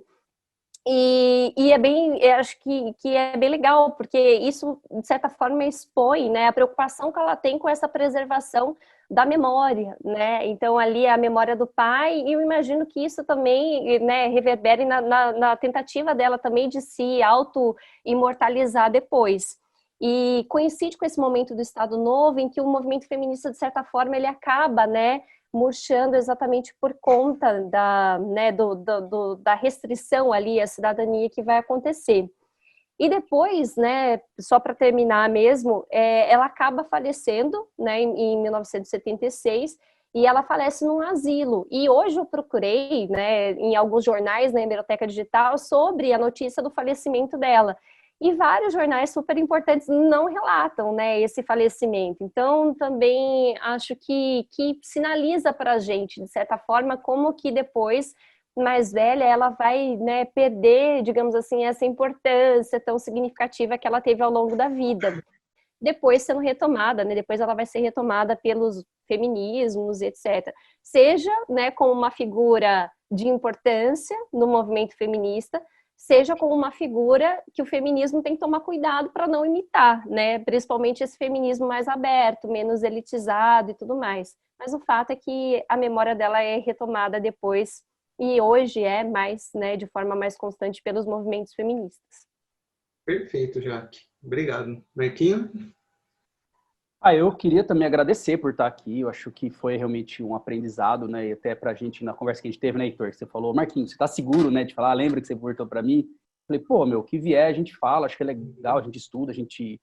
E é bem, eu acho que é bem legal, porque isso, de certa forma, expõe, né, a preocupação que ela tem com essa preservação da memória, né? Então, ali é a memória do pai, e eu imagino que isso também, né, reverbere na tentativa dela também de se auto-imortalizar depois. E coincide com esse momento do Estado Novo, em que o movimento feminista, de certa forma, ele acaba, né, murchando exatamente por conta né, da restrição ali à cidadania que vai acontecer. E depois, né, só para terminar mesmo, ela acaba falecendo, né, em 1976, e ela falece num asilo. E hoje eu procurei, né, em alguns jornais na Hemeroteca Digital sobre a notícia do falecimento dela. E vários jornais super importantes não relatam, né, esse falecimento. Então, também acho que sinaliza para a gente, de certa forma, como que depois, mais velha, ela vai, né, perder, digamos assim, essa importância tão significativa que ela teve ao longo da vida. Depois sendo retomada, né, depois ela vai ser retomada pelos feminismos, etc. Seja, né, como uma figura de importância no movimento feminista, seja como uma figura que o feminismo tem que tomar cuidado para não imitar, né? Principalmente esse feminismo mais aberto, menos elitizado e tudo mais. Mas o fato é que a memória dela é retomada depois e hoje é mais, né, de forma mais constante pelos movimentos feministas. Perfeito, Jaque. Obrigado. Marquinho? Eu queria também agradecer por estar aqui. Eu acho que foi realmente um aprendizado, né? E até pra gente, na conversa que a gente teve, né, Heitor? Você falou, Marquinhos, você tá seguro, né, de falar? Lembra que você voltou para mim? Falei, pô, meu, que vier a gente fala, acho que é legal, a gente estuda, a gente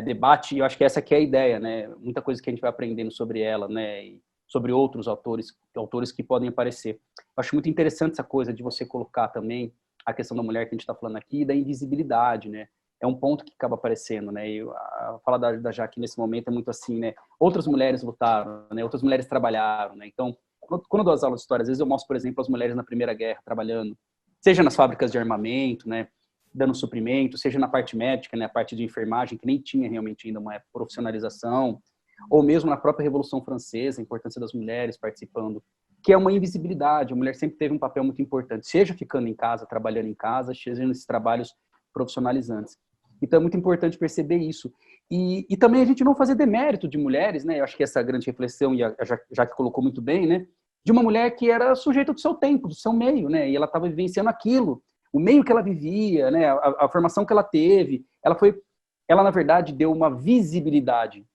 debate, e eu acho que essa aqui é a ideia, né? Muita coisa que a gente vai aprendendo sobre ela, né? E sobre outros autores que podem aparecer. Eu acho muito interessante essa coisa de você colocar também a questão da mulher que a gente está falando aqui, da invisibilidade, né? É um ponto que acaba aparecendo, né? E a fala da Jaque nesse momento é muito assim, né? Outras mulheres lutaram, né? Outras mulheres trabalharam, né? Então, quando eu dou as aulas de história, às vezes eu mostro, por exemplo, as mulheres na Primeira Guerra trabalhando, seja nas fábricas de armamento, né? Dando suprimento, seja na parte médica, né? A parte de enfermagem, que nem tinha realmente ainda uma profissionalização, ou mesmo na própria Revolução Francesa, a importância das mulheres participando, que é uma invisibilidade. A mulher sempre teve um papel muito importante, seja ficando em casa, trabalhando em casa, seja nesses trabalhos profissionalizantes. Então é muito importante perceber isso. E também a gente não fazer demérito de mulheres, né? Eu acho que essa grande reflexão, e a Jaque colocou muito bem, né? De uma mulher que era sujeita do seu tempo, do seu meio, né? E ela estava vivenciando aquilo, o meio que ela vivia, né? A formação que ela teve. Ela, na verdade, deu uma visibilidade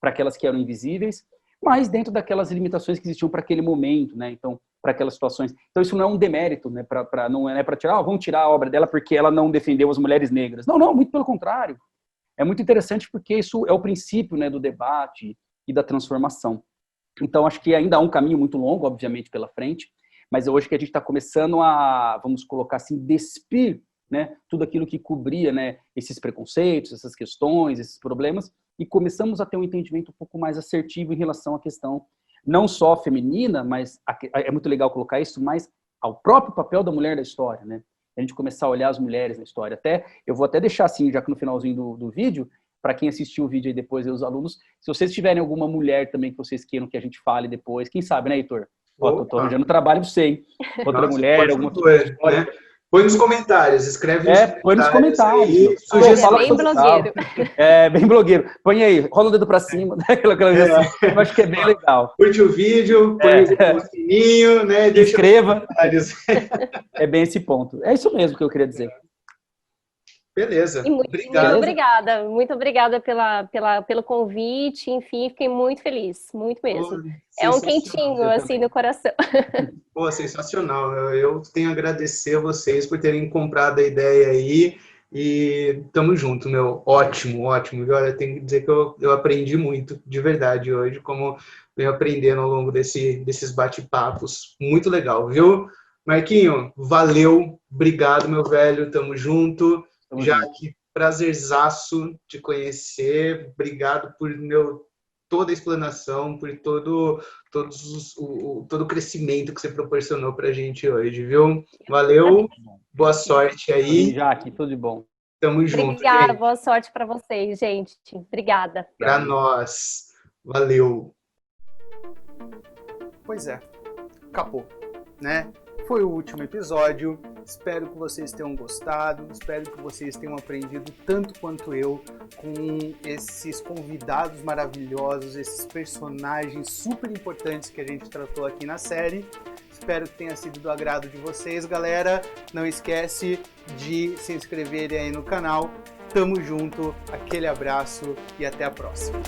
para aquelas que eram invisíveis, mas dentro daquelas limitações que existiam para aquele momento, né? Então, para aquelas situações. Então, isso não é um demérito, né? Não é para tirar, vamos tirar a obra dela porque ela não defendeu as mulheres negras. Não, muito pelo contrário. É muito interessante porque isso é o princípio, né, do debate e da transformação. Então, acho que ainda há um caminho muito longo, obviamente, pela frente, mas hoje que a gente está começando a, vamos colocar assim, despir, né, tudo aquilo que cobria, né, esses preconceitos, essas questões, esses problemas, e começamos a ter um entendimento um pouco mais assertivo em relação à questão não só feminina, mas é muito legal colocar isso, mas ao próprio papel da mulher da história, né? A gente começar a olhar as mulheres na história. Eu vou até deixar assim, já que no finalzinho do vídeo, para quem assistiu o vídeo aí depois, os alunos, se vocês tiverem alguma mulher também que vocês queiram que a gente fale depois, quem sabe, né, Heitor? Tô arranjando trabalho pra você, hein? Outra mulher, alguma coisa. Né? Põe nos comentários, escreve põe nos comentários. Aí, bem blogueiro. Bem blogueiro. Põe aí, rola o dedo pra cima, né? Aquela assim, eu acho que é bem legal. Curte o vídeo, põe o sininho, né? Inscreva. É bem esse ponto. É isso mesmo que eu queria dizer. Beleza. Obrigada. Muito obrigada pelo convite. Enfim, fiquei muito feliz. Muito mesmo. É um quentinho, assim, no coração. Pô, sensacional. Eu tenho a agradecer a vocês por terem comprado a ideia aí. E tamo junto, meu. Ótimo. E olha, tenho que dizer que eu aprendi muito, de verdade, hoje, como venho aprendendo ao longo desses bate-papos. Muito legal, viu? Marquinho, valeu. Obrigado, meu velho. Tamo junto. Jaque, prazerzaço te conhecer, obrigado por toda a explanação, por todo o crescimento que você proporcionou pra gente hoje, viu? Valeu, boa sorte aí. Jaque, tudo de bom. Tamo junto. Obrigada, gente. boa sorte para vocês, gente. Obrigada. Pra nós. Valeu. Pois é, acabou, né? Foi o último episódio, espero que vocês tenham gostado, espero que vocês tenham aprendido tanto quanto eu com esses convidados maravilhosos, esses personagens super importantes que a gente tratou aqui na série. Espero que tenha sido do agrado de vocês, galera. Não esquece de se inscreverem aí no canal. Tamo junto, aquele abraço e até a próxima.